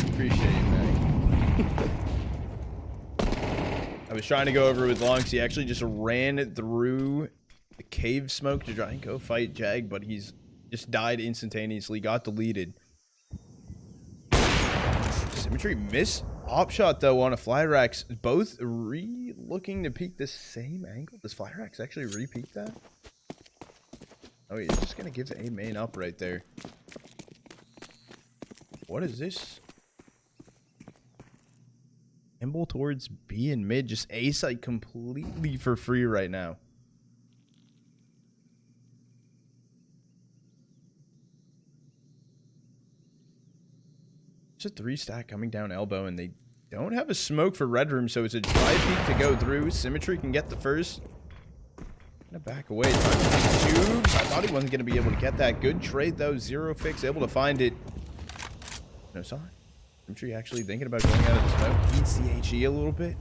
Appreciate it, man. I was trying to go over with lauNX. He actually just ran through the cave smoke to try and go fight Jag, but he's just died instantaneously, got deleted. cmtry missed op shot though on a Flierax. Both looking to peek the same angle. Does Flierax actually re-peek that? Oh, he's just gonna give A main up right there. What is this? Nimble towards B and mid, just A site completely for free right now. It's a 3-stack coming down elbow, and they don't have a smoke for red room, so it's a dry peek to go through. cmtry can get the first. Gonna back away. Tubes. I thought he wasn't gonna be able to get that. Good trade though. zeRRoFIX able to find it. No sign. cmtry actually thinking about going out of the smoke. Eats the HE a little bit.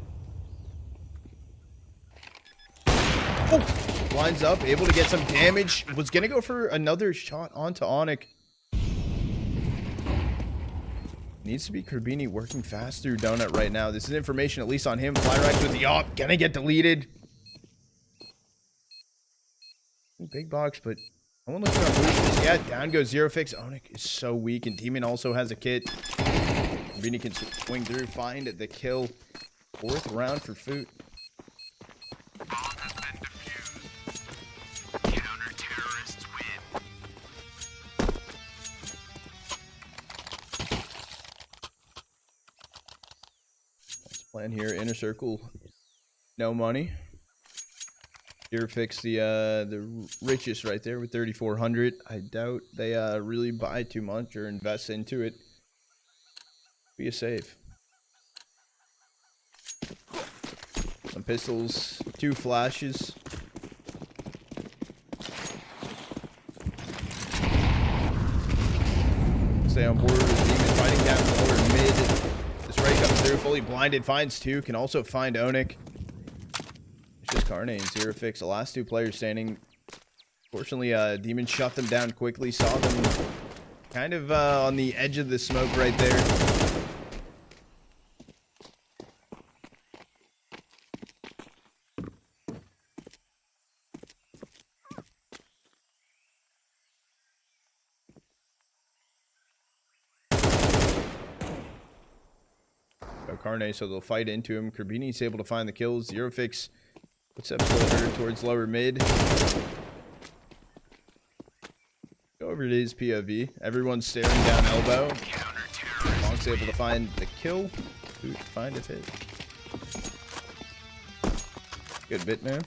Oh, lines up, able to get some damage. Was going to go for another shot onto onic. Needs to be Krabeni working fast through Donut right now. This is information at least on him. Flierax with the op. Gonna get deleted. Big box, but no one looking on boosters. Yeah, down goes zeRRoFIX. onic is so weak, and Demon also has a kit. Krabeni can swing through, find the kill. 4th round for FUT. Bomb has been defused. Counter-terrorists win. Let's plan here. Inner circle, no money. zeRRoFIX, the richest right there with 3,400. I doubt they really buy too much or invest into it. Be a save. Some pistols, 2 flashes. Stay on board with Demon fighting down lower mid. This Ray comes through, fully blinded, finds 2, can also find onic. It's just cairne and zeRRoFIX, the last 2 players standing. Fortunately, Demon shut them down quickly, saw them kind of on the edge of the smoke right there. cairne, so they'll fight into him. Krabeni's able to find the kills. zeRRoFIX puts up Silver towards lower mid. Go over to his POV. Everyone's staring down elbow. Monk's able to find the kill. Find a hit. Good bit, man.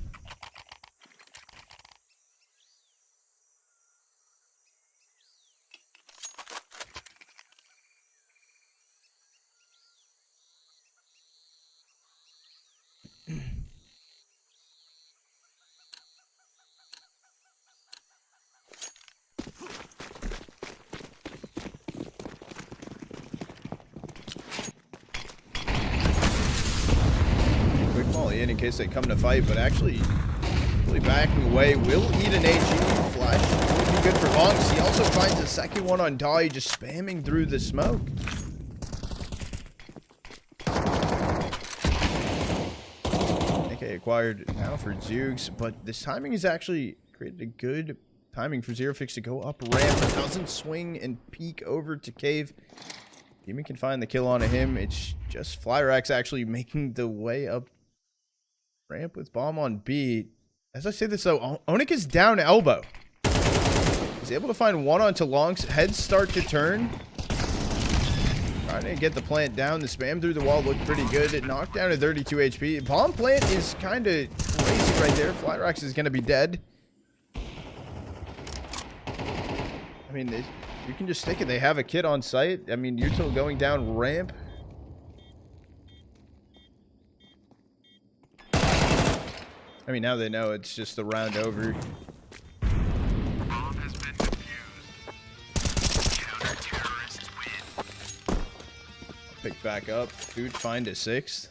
In case they come to fight, but actually really backing away. Will eat an AG flash. Would be good for Bonks. He also finds a second one on Dawy, just spamming through the smoke. AK acquired now for dziugss, but this timing has actually created a good timing for zeRRoFIX to go up ramp, but doesn't swing and peek over to cave. Demon can find the kill on him. It's just Flierax actually making the way up ramp with bomb on B. As I say this though, onic is down elbow. He's able to find one onto longs. Heads start to turn. Trying to get the plant down. The spam through the wall looked pretty good. It knocked down to 32 HP. Bomb plant is kind of crazy right there. Flierax is going to be dead. I mean, you can just stick it. They have a kit on site. I mean, Util going down ramp. I mean, now they know it's just the round over. Bomb has been defused. Counter-terrorists win. Pick back up. FUT find a 6th.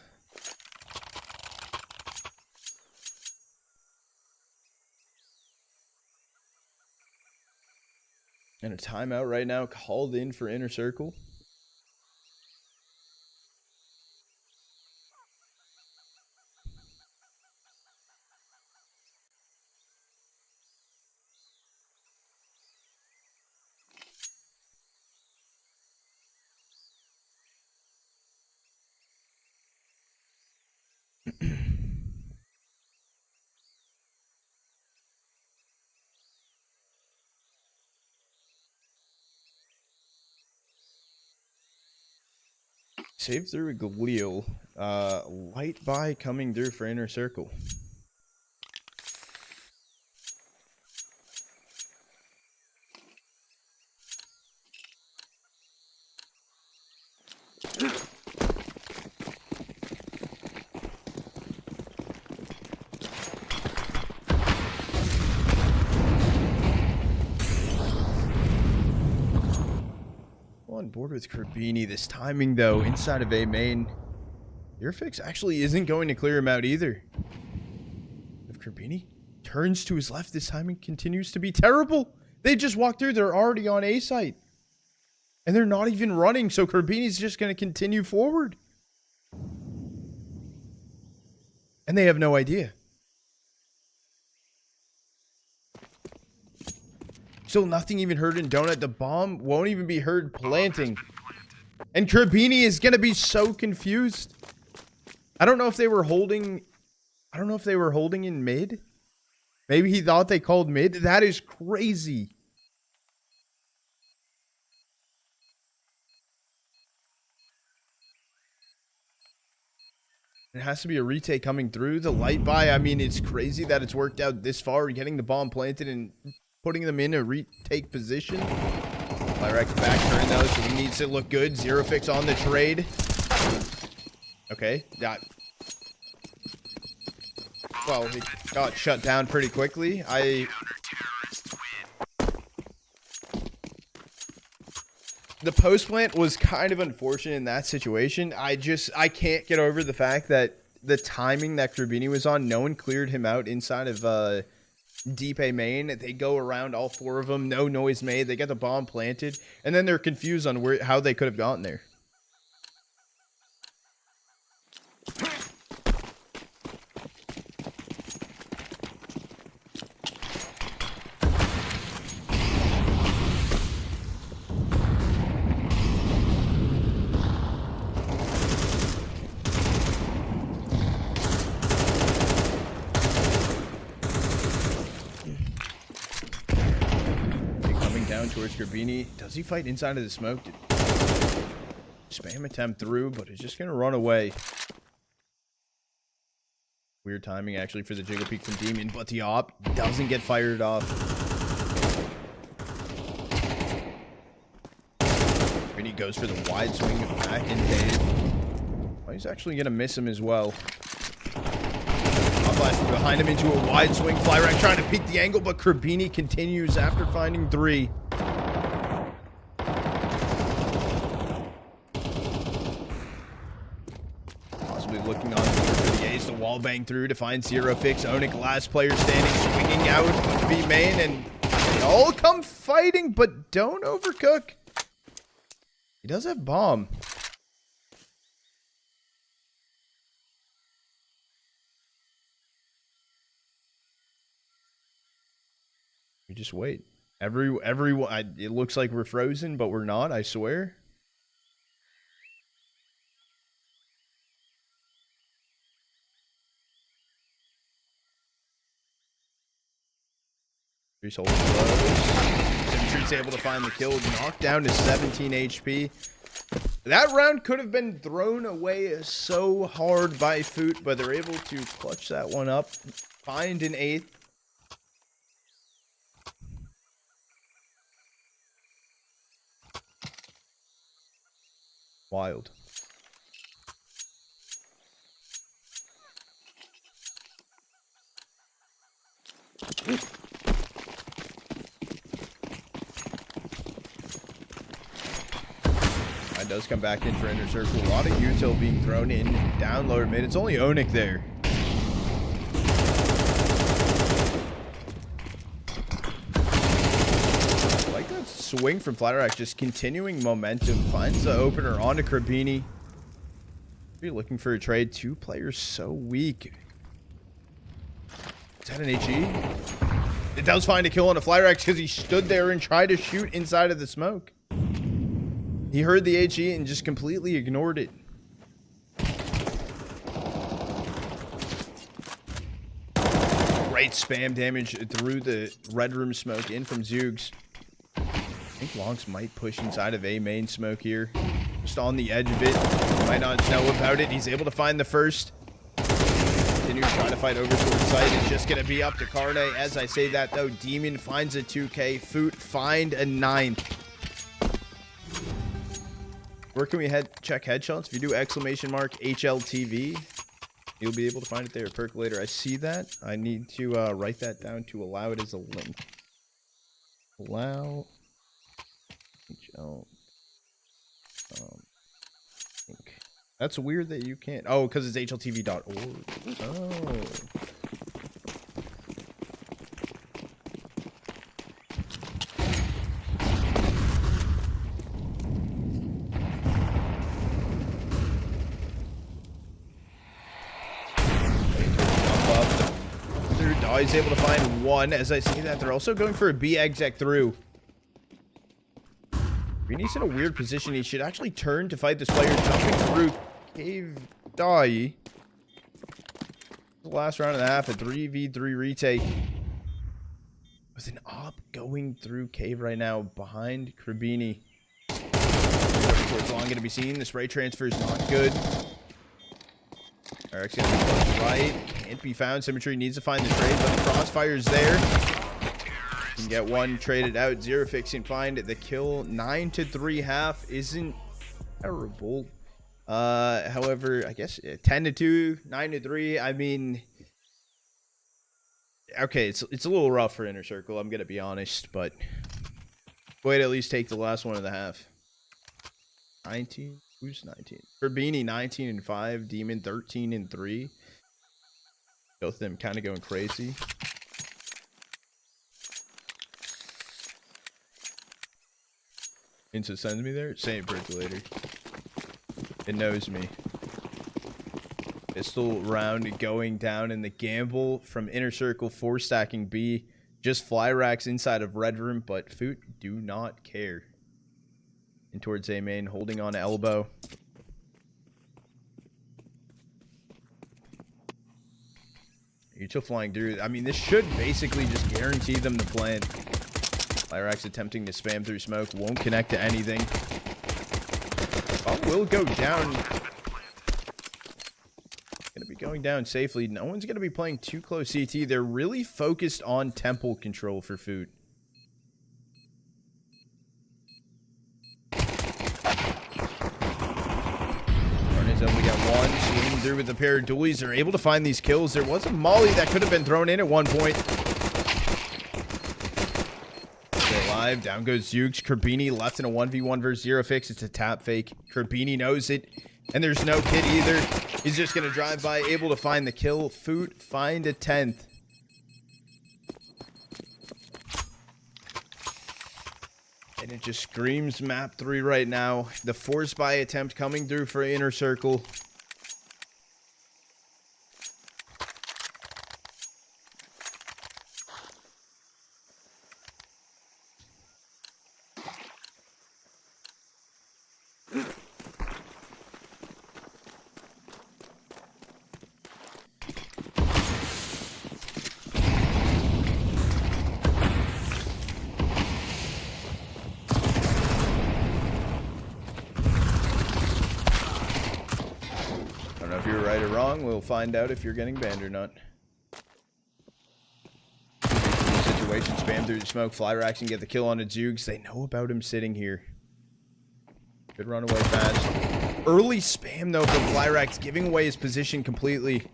And a timeout right now called in for inner circle. Save through a Galil. Light buy coming through for inner circle. On board with Krabeni. This timing though inside of A main, zeRRoFIX actually isn't going to clear him out either. If Krabeni turns to his left this time and continues to be terrible. They just walked through. They're already on A site. And they're not even running, so Krabeni's just going to continue forward. And they have no idea. Still nothing even heard in Donut. The bomb won't even be heard planting. And Krabeni is going to be so confused. I don't know if they were holding... I don't know if they were holding in mid. Maybe he thought they called mid. That is crazy. It has to be a retake coming through. The light buy, I mean, it's crazy that it's worked out this far. Getting the bomb planted and putting them in a retake position. Flierax back turn though, so he needs to look good. zeRRoFIX on the trade. Okay, well, he got shut down pretty quickly. The post plant was kind of unfortunate in that situation. I can't get over the fact that the timing that Krabeni was on, no one cleared him out inside of deep A main. They go around all four of them, no noise made. They get the bomb planted, and then they're confused on how they could have gotten there. Towards Krabeni. Does he fight inside of the smoke? Spam attempt through, but he's just gonna run away. Weird timing actually for the jiggle peek from Demon, but the op doesn't get fired off. Krabeni goes for the wide swing back in Dave. Oh, he's actually gonna miss him as well. Flash behind him into a wide swing. Flierax trying to peek the angle, but Krabeni continues after finding 3. Possibly looking on for the ace. The wall bang through to find zeRRoFIX. onic, last player standing, swinging out B main, and they all come fighting, but don't overcook. He does have bomb. We just wait. Everyone. It looks like we're frozen, but we're not. I swear. He's holding close. cmtry's able to find the kill. Knocked down to 17 HP. That round could have been thrown away so hard by FUT, but they're able to clutch that one up. Find an 8th. Wild. That does come back in for inner circle. A lot of util being thrown in down lower mid. It's only onic there. Swing from Flierax, just continuing momentum, finds the opener onto Krabeni. Be looking for a trade. 2 players so weak. Is that an HE? It does find a kill on a Flierax because he stood there and tried to shoot inside of the smoke. He heard the HE and just completely ignored it. Great spam damage through the red room smoke in from dziugss. I think lauNX might push inside of A main smoke here. Just on the edge of it. Might not know about it. He's able to find the first. Continue trying to fight over towards site. It's just going to be up to cairne. As I say that, though, Demon finds a 2K. FUT find a 9th. Where can we check headshots? If you do exclamation mark HLTV, you'll be able to find it there. Percolator, I see that. I need to write that down to allow it as a link. Allow... HL. Link. That's weird that you can't. Oh, because it's HLTV.org. Oh. Dawy's able to find one. As I say that, they're also going for a B exec through. Krabeni's in a weird position. He should actually turn to fight this player jumping through cave. Dawy. The last round and a half, a 3v3 retake. With an op going through cave right now behind Krabeni. Towards long going to be seen. The spray transfer is not good. Flierax going to be close right. Can't be found. cmtry needs to find the trade, but the crossfire's there. Can get one traded out. zeRRoFIX can find the kill. 9-3 half isn't terrible. However, I guess 10-2, 9-3. I mean, okay, it's a little rough for Inner Circle. I'm gonna be honest, but wait, at least take the last one of the half. 19. Who's 19? Krabeni 19-5. Demon 13-3. Both of them kind of going crazy. Insta sends me there. Same percolator. It knows me. Pistol round going down in the gamble from Inner Circle 4 stacking B. Just Flierax inside of red room, but FUT do not care. And towards A main, holding on elbow. Util flying through. I mean, this should basically just guarantee them the plan. Flierax attempting to spam through smoke. Won't connect to anything. Bomb will go down. Gonna be going down safely. No one's gonna be playing too close CT. They're really focused on temple control for FUT. We got one swinging through with a pair of dualies. They're able to find these kills. There was a molly that could have been thrown in at one point. Stay alive. Down goes dziugss. Krabeni left in a 1v1 versus zeRRoFIX. It's a tap fake. Krabeni knows it. And there's no kid either. He's just going to drive by, able to find the kill. FUT find a 10th. And it just screams map 3 right now. The force buy attempt coming through for Inner Circle. If you're right or wrong, we'll find out if you're getting banned or not. Situation, spam through the smoke. Flierax can get the kill on a dziugss. They know about him sitting here. Good run away fast. Early spam though from Flierax, giving away his position completely.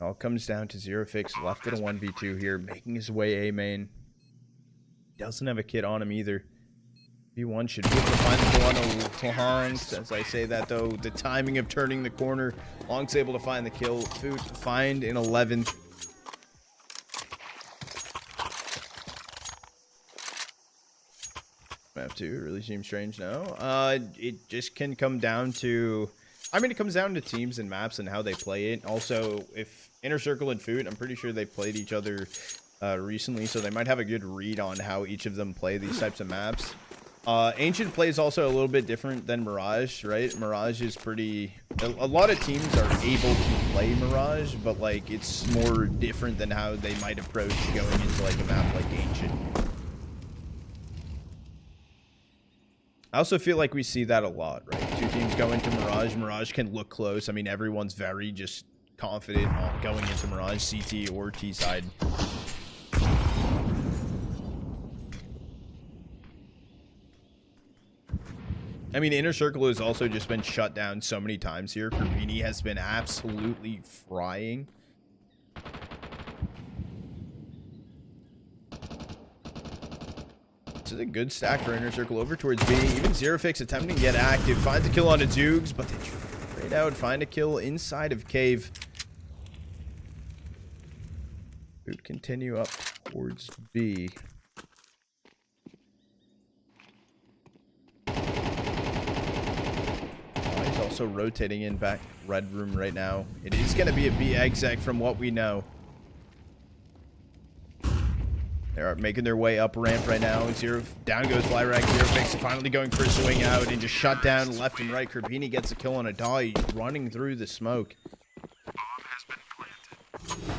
All comes down to zeRRoFIX left in a 1v2 here, making his way A main. Doesn't have a kid on him either. B1 should be able to find the kill on a Longs. As I say that though, the timing of turning the corner. Long's able to find the kill. FUT find in 11th. Map 2 really seems strange now. It just can come down to, I mean, it comes down to teams and maps and how they play it. Also, if Inner Circle and FUT, I'm pretty sure they played each other recently, so they might have a good read on how each of them play these types of maps. Ancient plays also a little bit different than Mirage, right? Mirage is pretty, a lot of teams are able to play Mirage, but like it's more different than how they might approach going into like a map like Ancient. I also feel like we see that a lot, right? Two teams go into Mirage. Mirage can look close. I mean, everyone's very just confident on going into Mirage, CT or T side. I mean, Inner Circle has also just been shut down so many times here. Krabeni has been absolutely frying. This is a good stack for Inner Circle over towards B. Even zeRRoFIX attempting to get active. Finds a kill on a dziugss, but they trade out. Find a kill inside of cave. FUT continue up towards B. also rotating in back red room right now. It is going to be a B exec from what we know. They're making their way up ramp right now. Down goes Flierax. zeRRoFIX finally going for a swing out and just shut down left and right. Krabeni gets a kill on a Dawy running through the smoke. Bomb has been planted.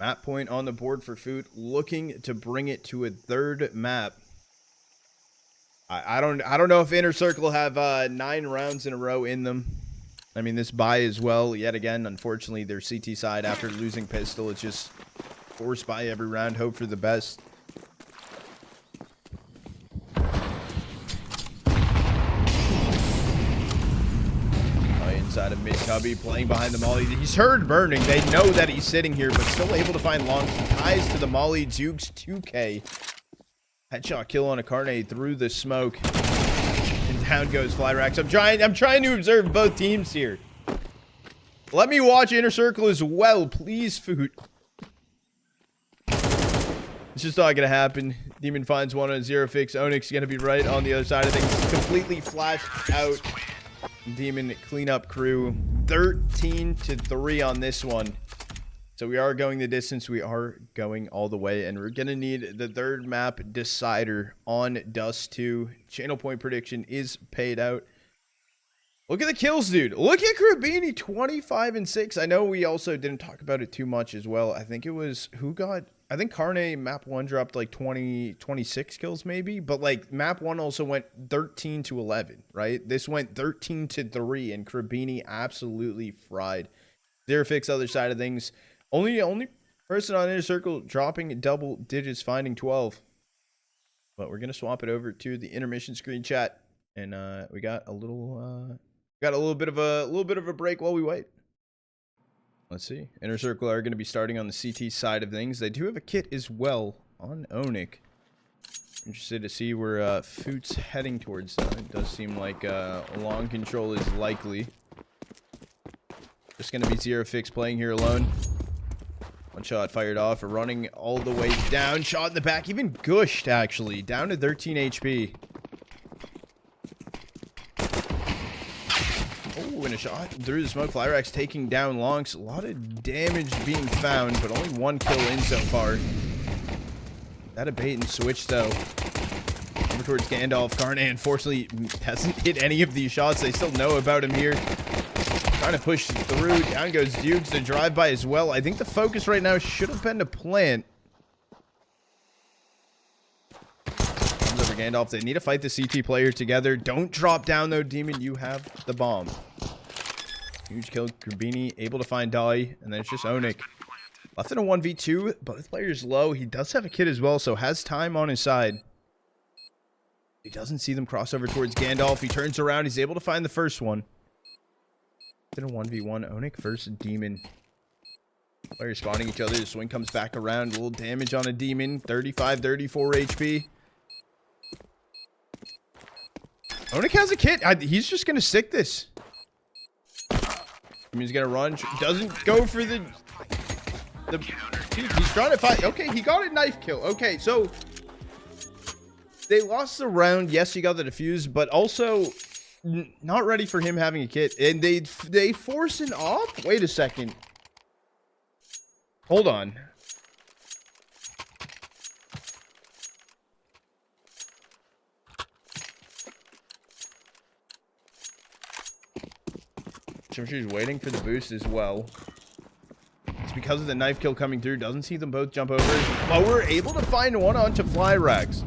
Map point on the board for FUT, looking to bring it to a third map. I don't know if Inner Circle have 9 rounds in a row in them. I mean, this buy as well, yet again, unfortunately, their CT side after losing pistol, it's just forced buy every round, hope for the best. Inside of mid cubby, playing behind the molly. He's heard burning. They know that he's sitting here, but still able to find long ties to the molly. dziugss 2K. Headshot kill on a cairne through the smoke. And down goes Flierax. I'm trying to observe both teams here. Let me watch Inner Circle as well, please, FUT. It's just not gonna happen. Demon finds one on zeRRoFIX. onic gonna be right on the other side of things. Completely flashed out. Demon cleanup crew 13-3 on this one. So we are going the distance. We are going all the way, and we're gonna need the third map decider on Dust 2. Channel point prediction is paid out. Look at the kills, dude. Look at Krabeni, 25 and 6. I know we also didn't talk about it too much as well. I think it was I think cairne map 1 dropped like 26 kills maybe, but like map 1 also went 13-11, right? This went 13-3, and Krabeni absolutely fried. zeRRoFIX other side of things. Only person on Inner Circle dropping double digits, finding 12. But we're gonna swap it over to the intermission screen chat, and we got a little bit of a break while we wait. Let's see. Inner Circle are going to be starting on the CT side of things. They do have a kit as well on onic. Interested to see where FUT's heading towards. It does seem like long control is likely. Just going to be zeRRoFIX playing here alone. One shot fired off, running all the way down. Shot in the back, even gushed actually. Down to 13 HP. Oh, and a shot through the smoke. Flierax taking down longs. A lot of damage being found, but only 1 kill in so far. That a bait and switch though. Over towards Gandalf. cairne unfortunately hasn't hit any of these shots. They still know about him here. Trying to push through. Down goes dziugss. The drive-by as well. I think the focus right now should have been to plant. Comes over Gandalf. They need to fight the CT player together. Don't drop down though, Demon. You have the bomb. Huge kill. Krabeni able to find Dawy, and then it's just onic. Left in a 1v2. Both players low. He does have a kit as well, so has time on his side. He doesn't see them cross over towards Gandalf. He turns around. He's able to find the first one. In a 1v1, onic versus Demon. Players spawning each other. The swing comes back around. A little damage on a Demon. 35, 34 HP. onic has a kit. He's just going to stick this. Demon's going to run. Doesn't go for the... He's trying to fight. Okay, he got a knife kill. Okay, so... They lost the round. Yes, he got the defuse, but also... Not ready for him having a kit. And they force an op? Wait a second. Hold on. She's waiting for the boost as well. It's because of the knife kill coming through. Doesn't see them both jump over. But we're able to find one onto Flierax.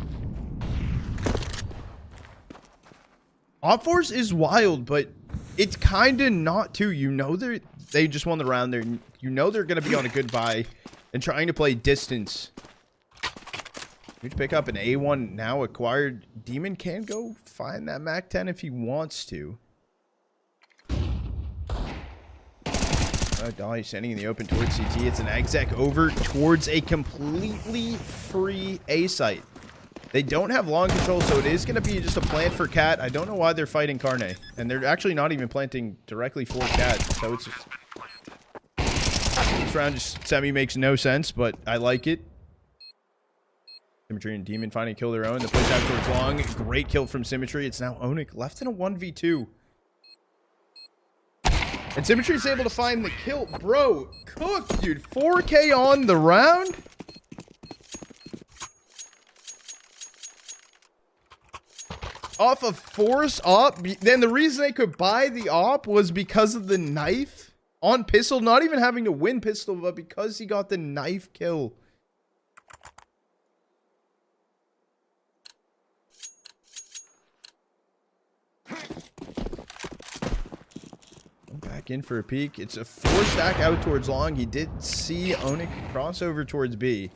Op Force is wild, but it's kind of not too. You know they just won the round there. You know they're going to be on a good buy and trying to play distance. Huge pick up an A1 now acquired. Demon can go find that Mac 10 if he wants to. Dawy standing in the open towards CT. It's an exec over towards a completely free A site. They don't have long control, so it is going to be just a plant for Cat. I don't know why they're fighting cairne. And they're actually not even planting directly for Cat. So it's just... This round just semi makes no sense, but I like it. cmtry and Demon finding a kill their own. The push out towards long. Great kill from cmtry. It's now onic left in a 1v2. And cmtry's able to find the kill. Bro, cooked, dude. 4K on the round. Off of force op. Then the reason they could buy the op was because of the knife on pistol. Not even having to win pistol, but because he got the knife kill. Back in for a peek. It's a 4-stack out towards long. He did see onic crossover towards B.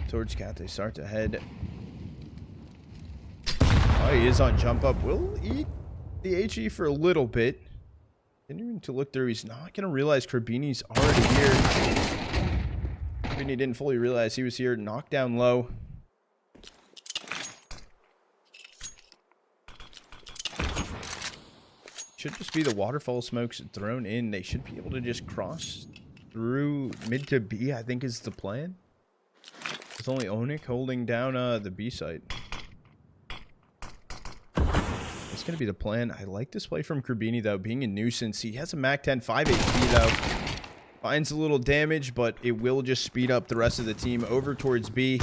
Towards cat, they start to head. Oh, he is on jump up. Will eat the HE for a little bit. Continuing to look through. He's not going to realize Krabeni's already here. Krabeni didn't fully realize he was here. Knocked down low. Should just be the waterfall smokes thrown in. They should be able to just cross through mid to B, I think is the plan. It's only onic holding down the B site. It's going to be the plan. I like this play from Krabeni, though, being a nuisance. He has a Mac 10, 5 HP, though. Finds a little damage, but it will just speed up the rest of the team over towards B.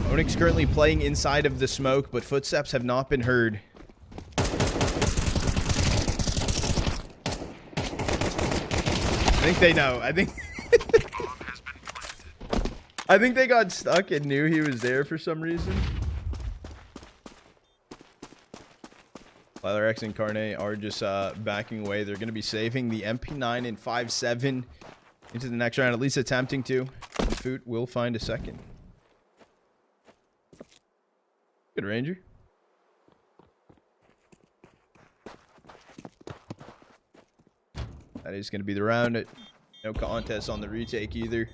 onic currently playing inside of the smoke, but footsteps have not been heard. I think they know. I think... I think they got stuck and knew he was there for some reason. Flierax and cairne are just backing away. They're going to be saving the MP9 and 5.7 into the next round, at least attempting to. And FUT will find a second. Good Ranger. That is going to be the round. No contest on the retake either.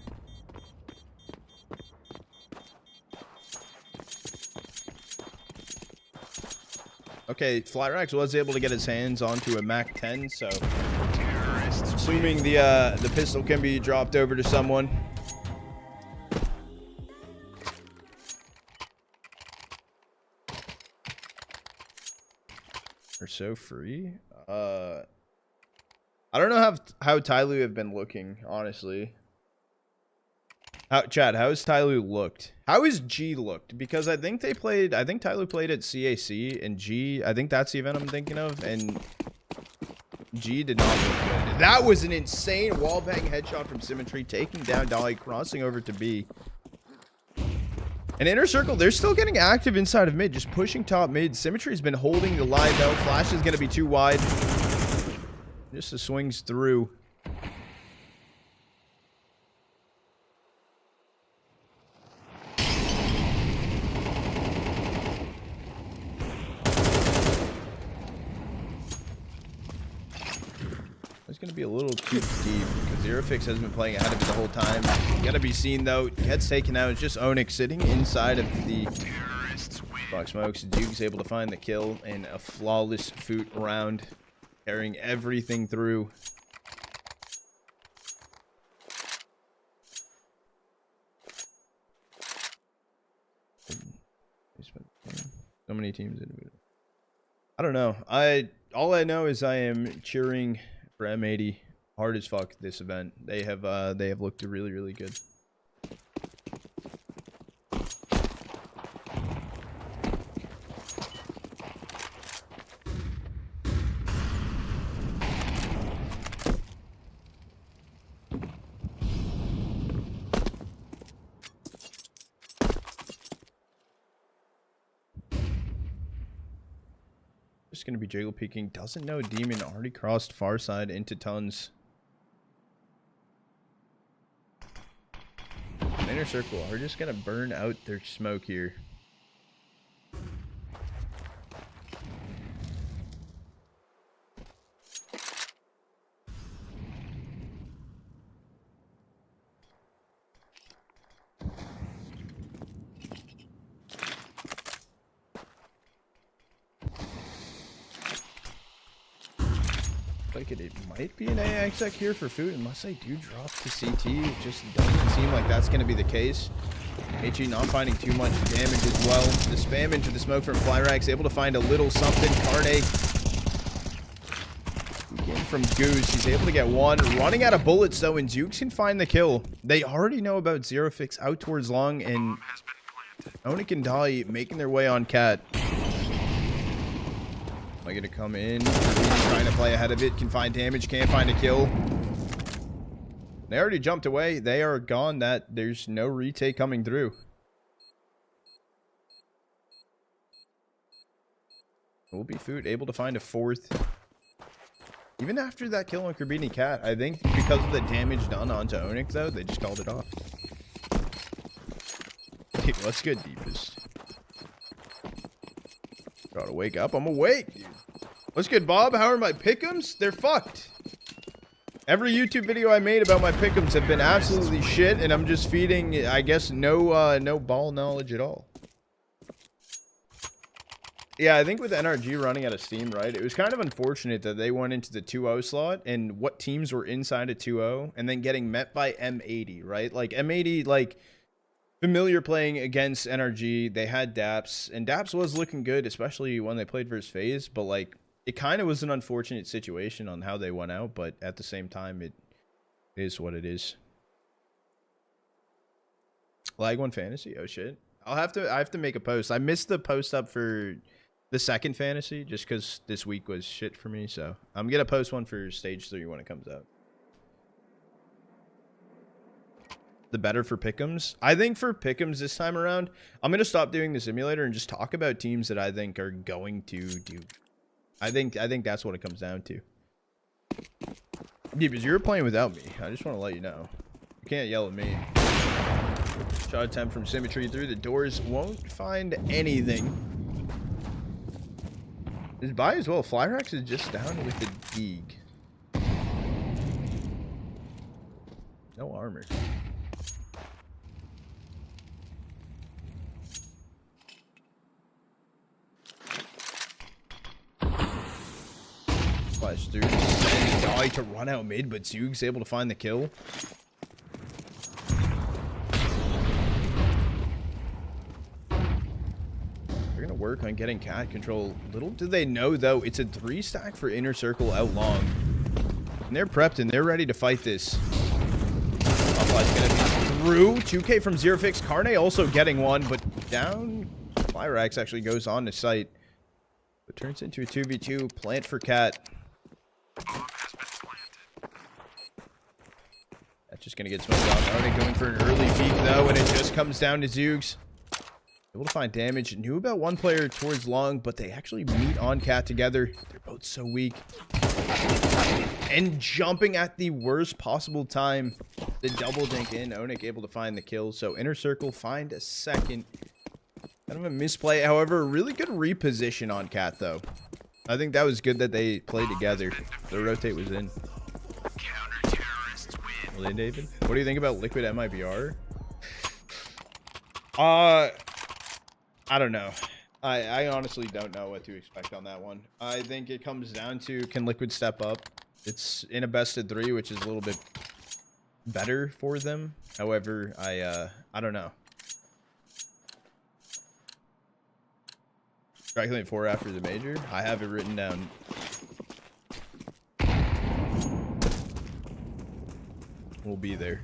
Okay, Flierax was able to get his hands onto a Mac 10, so assuming the pistol can be dropped over to someone. They're so free. I don't know how Tyloo have been looking, honestly. Chad, how has Tyloo looked? How has G looked? Because I think Tyloo played at CAC, and G, I think that's the event I'm thinking of, and G did not look good. That was an insane wallbang headshot from cmtry, taking down Dawy, crossing over to B. And inner circle, they're still getting active inside of mid, just pushing top mid. cmtry's been holding the line, though. Flash is going to be too wide. Just the swings through. It's going to be a little too deep because zeRRoFIX has been playing ahead of it the whole time. Gotta be seen, though. Gets taken out. It's just onic sitting inside of the box smokes. dziugss able to find the kill in a flawless FUT round, carrying everything through. So many teams in it. I don't know. All I know is I am cheering for M80 hard as fuck this event. They have looked really, really good. Just gonna be jiggle peeking. Doesn't know Demon already crossed far side into tons. Inner circle are just gonna burn out their smoke here. like it might be an AXX here for food, unless I do drop to CT. It just doesn't seem like that's going to be the case. HE not finding too much damage as well. The spam into the smoke from Flierax, able to find a little something. cairne again from dziugss. He's able to get one. Running out of bullets though, and dziugss can find the kill. They already know about zeRRoFIX out towards long, and onic and Dawy making their way on cat. Am I going to come in? Krabeni trying to play ahead of it. Can find damage. Can't find a kill. They already jumped away. They are gone. There's no retake coming through. Will be food able to find a fourth. Even after that kill on Krabeni cat, I think because of the damage done onto onic though, they just called it off. Dude, let's get deepest. Gotta wake up. I'm awake, dude. What's good, Bob? How are my pick'ems? They're fucked. Every YouTube video I made about my pick'ems have been absolutely shit, and I'm just feeding, I guess, no ball knowledge at all. Yeah, I think with NRG running out of steam, right, it was kind of unfortunate that they went into the 2-0 slot, and what teams were inside of 2-0, and then getting met by M80, right? Like, M80, like, familiar playing against NRG, they had Daps, and Daps was looking good, especially when they played versus FaZe, but, like, it kind of was an unfortunate situation on how they went out, but at the same time, it is what it is. Lag 1 fantasy? Oh shit. I have to make a post. I missed the post up for the second fantasy just because this week was shit for me, so I'm gonna post one for stage 3 when it comes out. The better for pick'ems? I think for pick'ems this time around, I'm gonna stop doing the simulator and just talk about teams that I think are going to do. I think that's what it comes down to. Yeah, because you're playing without me. I just want to let you know. You can't yell at me. Shot attempt from cmtry through the doors. Won't find anything. Is by as well. Flierax is just down with the Deeg. No armor. Flash through. Dawy to run out mid, but dziugss able to find the kill. They're gonna work on getting cat control. Little do they know though, it's a 3-stack for inner circle out long. And they're prepped and they're ready to fight this. Offline's gonna be through. 2K from zeRRoFIX. cairne also getting one, but down. Flierax actually goes on to site. But turns into a 2v2. Plant for cat. That's just gonna get smoked off. Already going for an early peek though, and it just comes down to dziugss. Able to find damage. Knew about one player towards long, but they actually meet on cat together. They're both so weak. And jumping at the worst possible time. The double dink in. onic able to find the kill. So inner circle find a second. Kind of a misplay. However, really good reposition on cat though. I think that was good that they played together. The rotate was in. Well, then, David, what do you think about liquid MIBR? I don't know. I honestly don't know what to expect on that one. I think it comes down to, can liquid step up? It's in a best of 3, which is a little bit better for them. However, I don't know. Strike 4 after the major. I have it written down. We'll be there.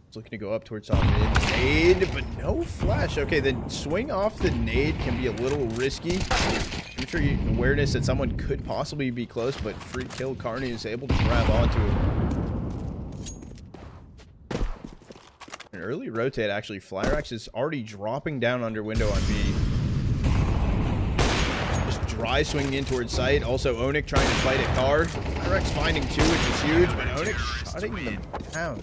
It's looking to go up towards top mid. Nade, but no flash. Okay, then swing off the nade can be a little risky. I'm sure awareness that someone could possibly be close, but free kill. cairne is able to grab onto him. An early rotate, actually. Flierax is already dropping down under window on B. Just dry swinging in towards site. Also, onic trying to fight at car. Flierax finding 2, which is huge, but onic shutting them down.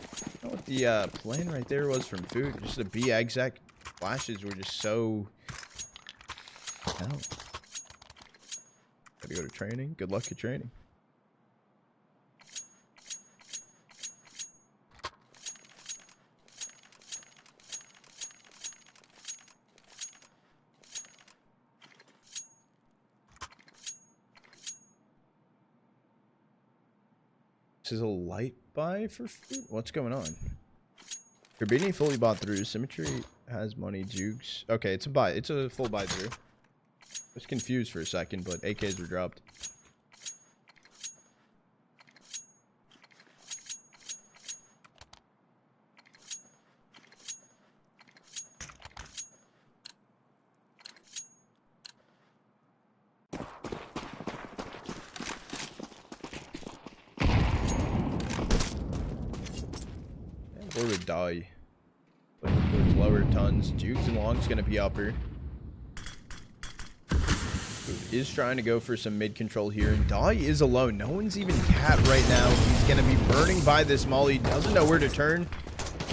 I don't know what the plan right there was from food. Just the B exact flashes were just so... Hell. Gotta go to training. Good luck at training. This is a light buy for food? What's going on? Krabeni fully bought through. cmtry has money. dziugss. Okay, it's a buy. It's a full buy through. I was confused for a second, but AKs were dropped. Or with Dawy. Looking towards lower tons. dziugss and long's gonna be upper. Is trying to go for some mid control here, and Dawy is alone. No one's even cat right now. He's gonna be burning by this molly. Doesn't know where to turn,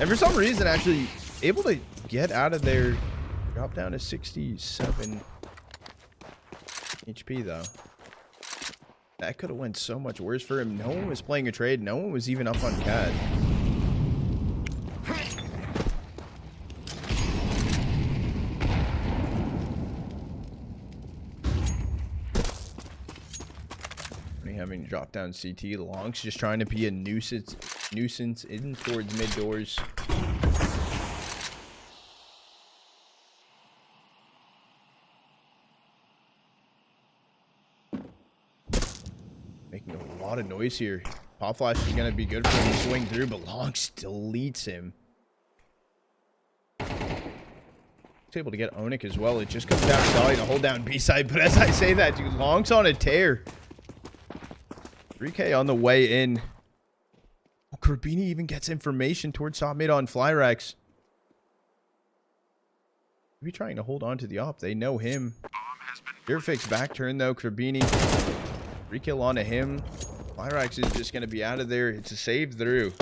and for some reason, actually able to get out of there. Drop down to 67 HP though. That could have went so much worse for him. No one was playing a trade. No one was even up on cat. Having to drop down CT. Long's just trying to be a nuisance in towards mid doors. Making a lot of noise here. Pop flash is going to be good for him to swing through, but Long still leads him. He's able to get onic as well. It just comes down to Dawy to hold down B side, but as I say that, dude, Long's on a tear. 3K on the way in. Oh, Krabeni even gets information towards top mid on Flierax. Maybe trying to hold on to the op. They know him. zeRRoFIX back turn though. Krabeni. 3 kill onto him. Flierax is just going to be out of there. It's a save through.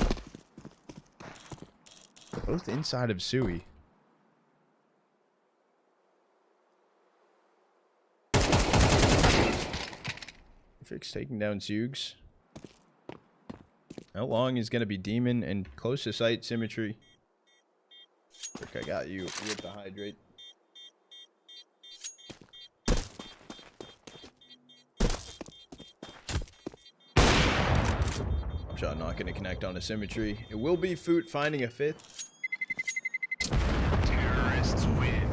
Both inside of Sui. zeRRoFIX taking down dziugss. How long is going to be demon and close to sight symmetry? Rick, I got you with the hydrate. Shot not going to connect on a symmetry. It will be FUT finding a fifth. Terrorists win.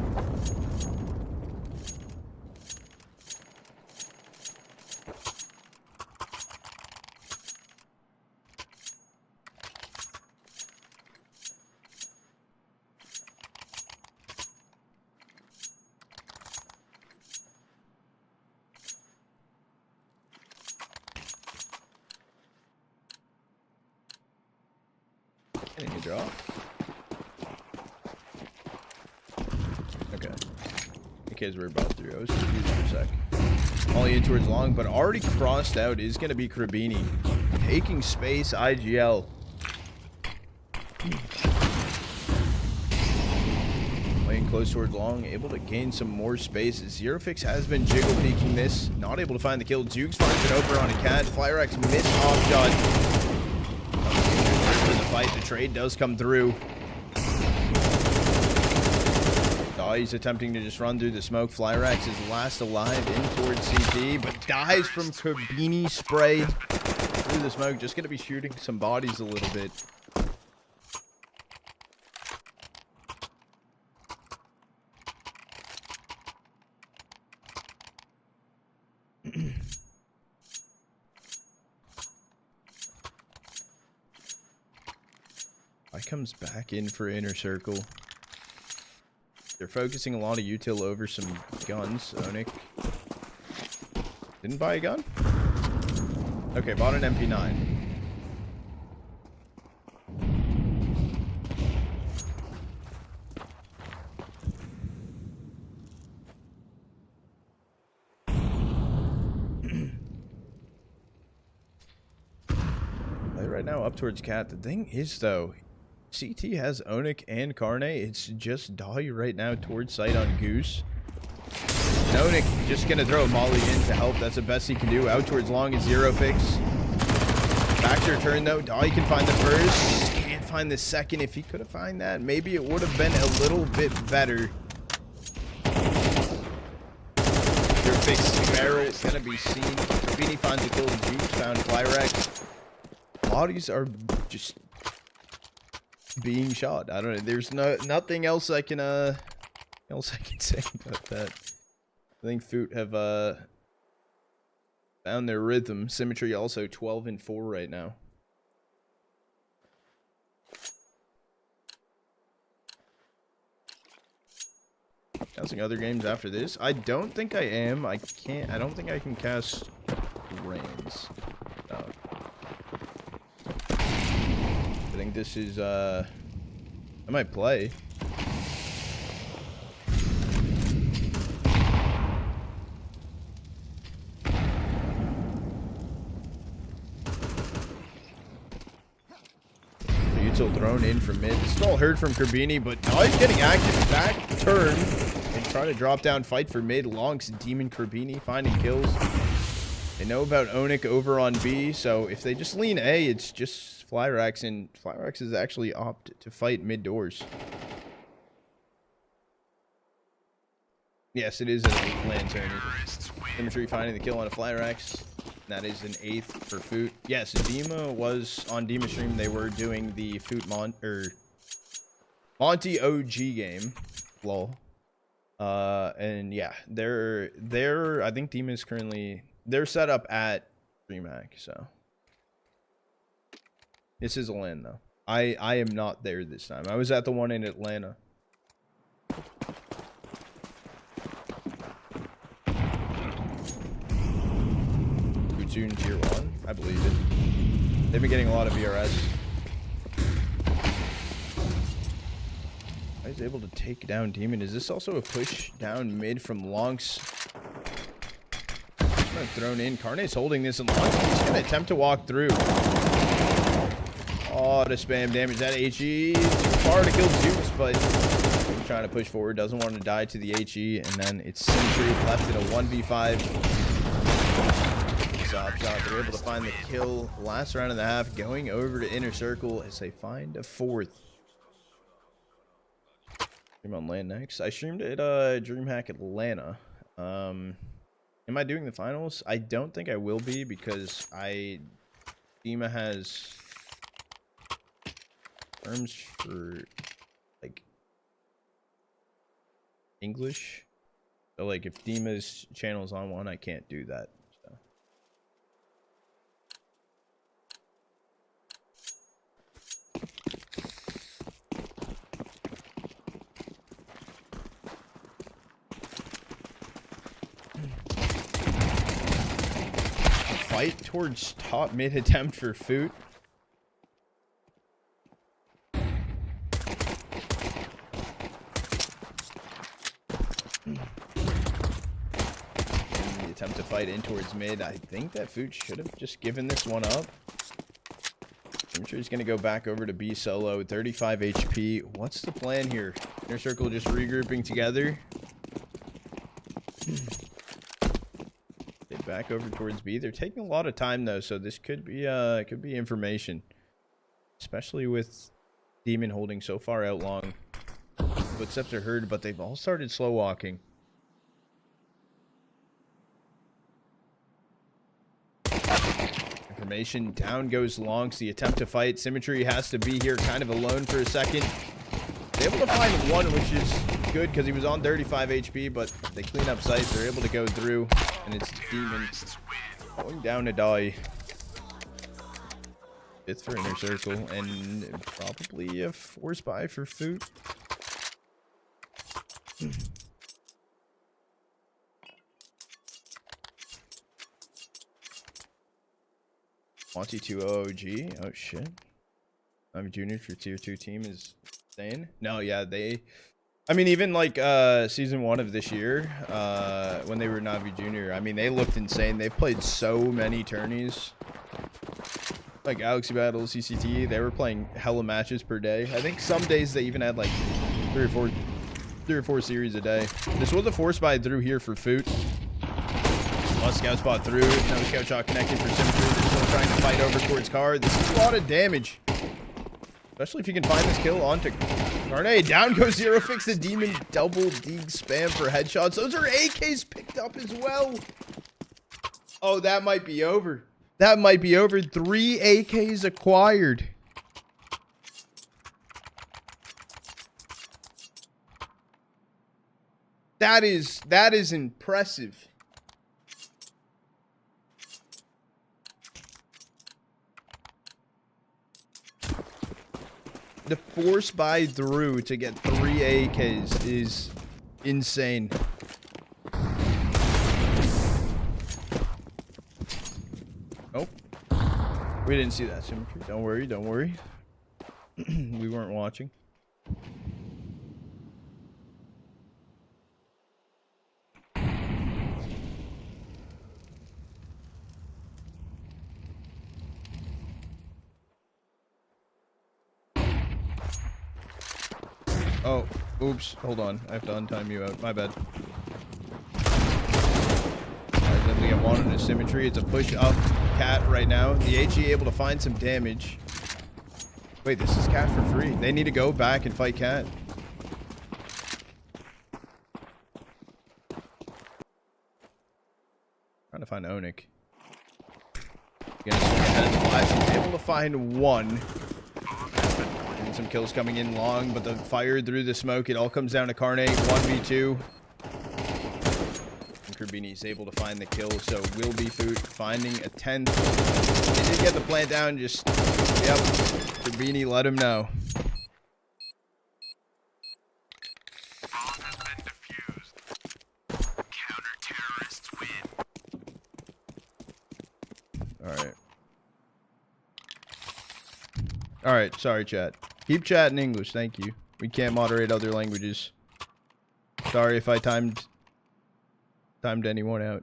Any drop? Okay. Because we're about through. I was confused for a sec. Ollie in towards long, but already crossed out is going to be Krabeni. Taking space, IGL. Playing close towards long, able to gain some more space. zeRRoFIX has been jiggle peeking this. Not able to find the kill. dziugss finds it over on a cat. Flierax missed off shot. Fight. The trade does come through. Dawy's attempting to just run through the smoke. Flierax is last alive in towards CT, but dies from Krabeni spray through the smoke. Just gonna be shooting some bodies a little bit. Comes back in for inner circle. They're focusing a lot of util over some guns. onic didn't buy a gun. Okay, bought an MP9. Right now up towards cat. The thing is though, CT has onic and cairne. It's just Dawy right now towards sight on goose. And onic just gonna throw a molly in to help. That's the best he can do. Out towards long is zeRRoFIX. Back to return though. Dawy can find the first. Can't find the second. If he could have found that, maybe it would have been a little bit better. zeRRoFIX barrel is gonna be seen. Krabeni finds a kill. dziugss found Flierax. bodies are just being shot. I don't know. There's nothing else I can say about that. I think FUT have found their rhythm. cmtry also 12-4 right now. Casting other games after this? I don't think I am. I don't think I can cast Reigns. No. I think this is I might play. Util thrown in from mid. This is all heard from Krabeni, but now he's getting active. Back turn and try to drop down fight for mid. lauNX, Demon, Krabeni finding kills. They know about onic over on B, so if they just lean A, it's just Flierax, and Flierax is actually opt to fight mid doors. Yes, it is a land turn. cmtry finding the kill on a Flierax. That is an 8th for FUT. Yes, Dima was on Dima stream. They were doing the FUT Monty OG game, lol. And yeah, they're I think Dima is currently set up at DreamHack. So this is a LAN though. I am not there this time. I was at the one in Atlanta. Soon tier 1, I believe it. They've been getting a lot of VRS. I was able to take down Demon. Is this also a push down mid from lauNX? Thrown in. Cairne's holding this, and lauNX is going to attempt to walk through. Oh, to spam damage. That HE too far to kill dziugss, but he's trying to push forward. Doesn't want to die to the HE, and then it's cmtry left in a 1v5. Shot. They're able to find the kill last round and a half, going over to inner circle as they find a 4th. Stream on lauNX. I streamed at DreamHack Atlanta. Am I doing the finals? I don't think I will be because Dima has terms for like English. So like if Dima's channel is on one, I can't do that. Fight towards top mid attempt for FUT. The attempt to fight in towards mid. I think that FUT should have just given this one up. I'm sure he's going to go back over to B solo. 35 HP. What's the plan here? Inner circle just regrouping together. Back over towards B. They're taking a lot of time though, so this could be information, especially with Demon holding so far out long. Footsteps are heard, but they've all started slow walking. Information. Down goes lauNX. The attempt to fight. cmtry has to be here kind of alone for a second. They're able to find one, which is good because he was on 35 HP, but they clean up sight. They're able to go through, and it's Demon going down to Dawy. 5th for inner circle, and probably a force buy for FUT. Monty 2 OG. Oh shit. I'm junior for tier 2 team is insane. No, yeah, I mean, even like season 1 of this year, when they were Navi Junior, I mean, they looked insane. They've played so many tourneys, like Galaxy Battles, CCT. They were playing hella matches per day. I think some days they even had like three or four series a day. This was a force buy through here for FUT. Scout spot through. No scout shot connected for cmtry. They're still trying to fight over towards Car. This is a lot of damage, especially if you can find this kill onto cairne. Down goes zeRRoFIX. The Demon double dig spam for headshots. Those are AKs picked up as well. Oh, that might be over. That might be over. 3 AKs acquired. That is impressive. The force buy through to get 3 AKs is insane. Oh. We didn't see that symmetry. Don't worry, don't worry. We weren't watching. Oh, oops. Hold on. I have to untime you out. My bad. I don't think I wanted a symmetry. It's a push up cat right now. The HE able to find some damage. Wait, this is cat for free. They need to go back and fight cat. Trying to find onic. Able to find one. And some kills coming in long, but the fire through the smoke, it all comes down to cairne. 1v2. And Krabeni's able to find the kill, so will be FUT finding a 10th. They did get the plant down, just, yep. Krabeni let him know. Bomb has been defused. Counter-terrorists win. Alright. Alright, sorry chat. Keep chatting English, thank you. We can't moderate other languages. Sorry if I timed anyone out.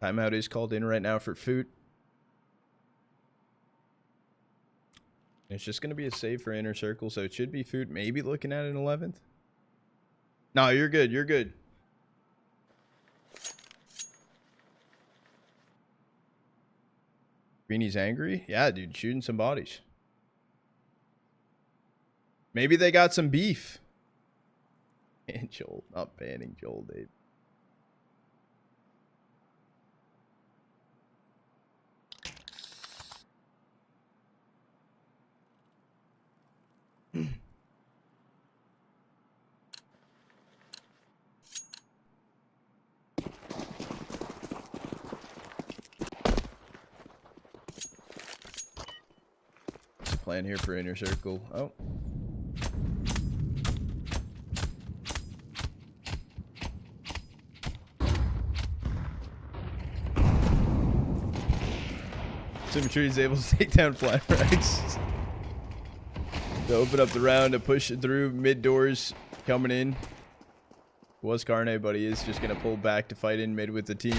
Timeout is called in right now for FUT. It's just going to be a save for inner circle, so it should be FUT maybe looking at an 11th. No, you're good, you're good. Krabeni's angry? Yeah, dude, shooting some bodies. Maybe they got some beef. And Joel, not banning Joel, Dave. Plan here for inner circle. Oh. Symmetry is able to take down Flierax. To open up the round, to push it through mid doors coming in. Was cairne, but he is just gonna pull back to fight in mid with the team.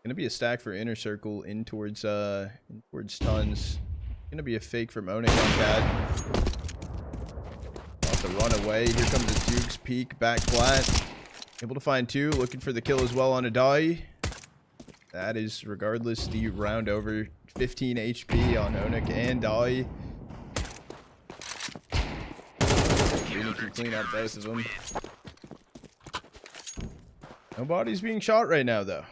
Gonna be a stack for inner circle in towards tons. Gonna be a fake from onic on cat. Off the run away. Here comes the dziugss peek back flat. Able to find 2. Looking for the kill as well on a Dawy. That is regardless the round over. 15 HP on onic and Dawy. Really can clean out both of them. Nobody's being shot right now though.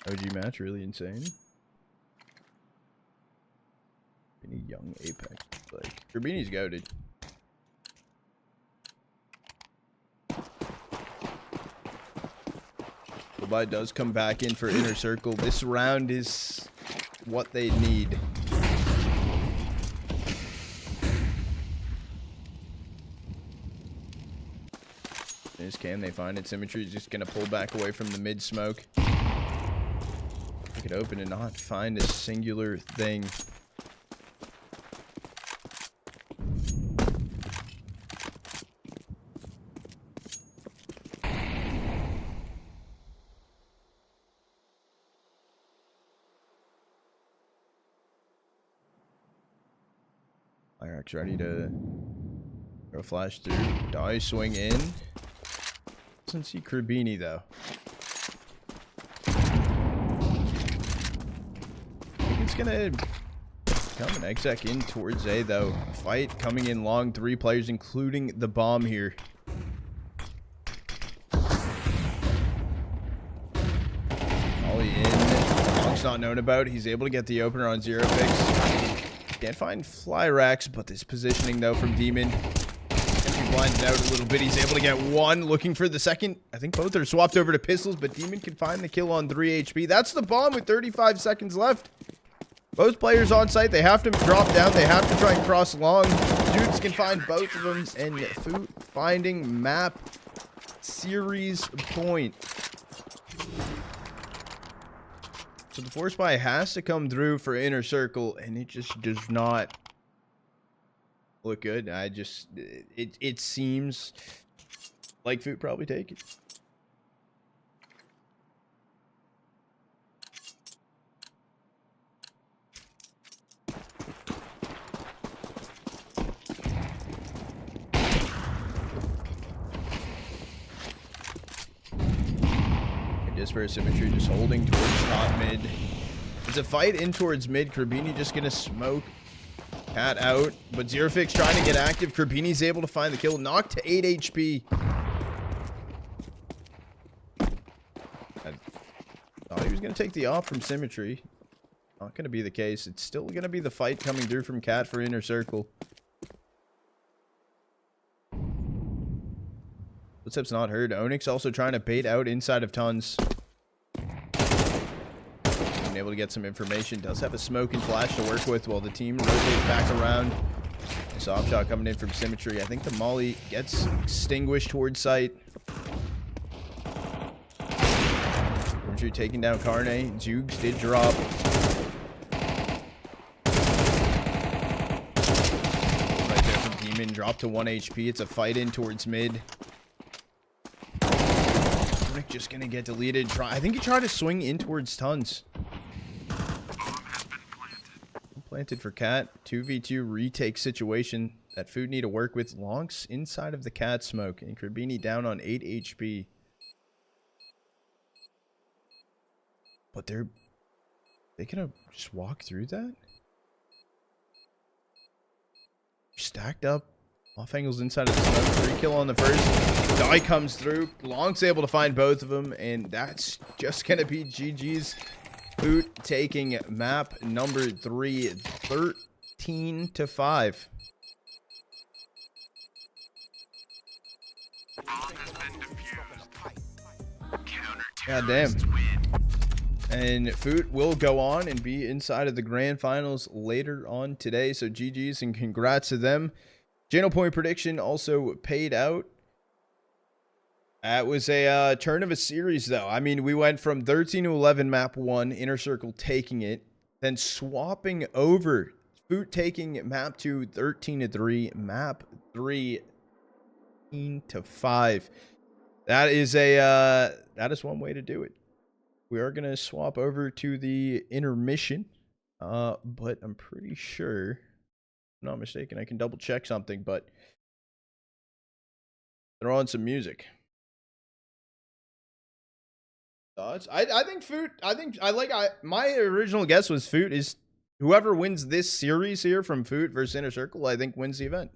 OG match, really insane. Any young Apex, like Krabeni's goated. Dubai does come back in for inner circle. This round is what they need. Can they find it? Symmetry is just gonna pull back away from the mid smoke. They could open and not find a singular thing. Flierax ready to go flash through. Dawy swing in. Doesn't see Krabeni though. I think it's gonna come an exec in towards A though. A fight coming in long, 3 players including the bomb here. Ollie in. Long's not known about. He's able to get the opener on zeRRoFIX. Can't find Flierax, but this positioning though from Demon. He blinded out a little bit. He's able to get one, looking for the second. I think both are swapped over to pistols, but Demon can find the kill on 3 HP. That's the bomb with 35 seconds left. Both players on site. They have to drop down. They have to try and cross long. Dudes can find both of them. And FUT finding map series point. So the force buy has to come through for inner circle, and it just does not look good. It seems like FUT probably take it. Disperse symmetry just holding towards top mid. It's a fight in towards mid. Krabeni just gonna smoke cat out, but zeRRoFIX trying to get active. Krabeni's able to find the kill. Knocked to 8 HP. I thought he was gonna take the off from symmetry. Not gonna be the case. It's still gonna be the fight coming through from cat for inner circle. Footsteps not heard. onic also trying to bait out inside of tons. Being able to get some information. Does have a smoke and flash to work with while the team rotates back around. Soft shot coming in from symmetry. I think the molly gets extinguished towards site. Symmetry taking down cairne. dziugss did drop. Right there from Demon. Dropped to 1 HP. It's a fight in towards mid. Just gonna get deleted. I think he tried to swing in towards tons. Planted for cat. 2v2 retake situation that FUT need to work with. lonX inside of the cat smoke, and Krabeni down on 8 HP. But they gonna just walk through that? Stacked up. Off angles inside of the smoke. 3 kill on the first. Dawy comes through. lonX able to find both of them. And that's just going to be GG's. FUT taking map number 3. 13-5. God damn. And FUT will go on and be inside of the grand finals later on today. So GG's and congrats to them. Channel point prediction also paid out. That was a turn of a series, though. I mean, we went from 13-11 map 1, inner circle taking it, then swapping over. FUT taking map 2, 13-3, map 3, 13-5. That is one way to do it. We are gonna swap over to the intermission, but I'm pretty sure. Not mistaken, I can double check something, but they're on some music. Thoughts? I think FUT. My original guess was FUT is whoever wins this series here from FUT versus Inner Circle. I think wins the event.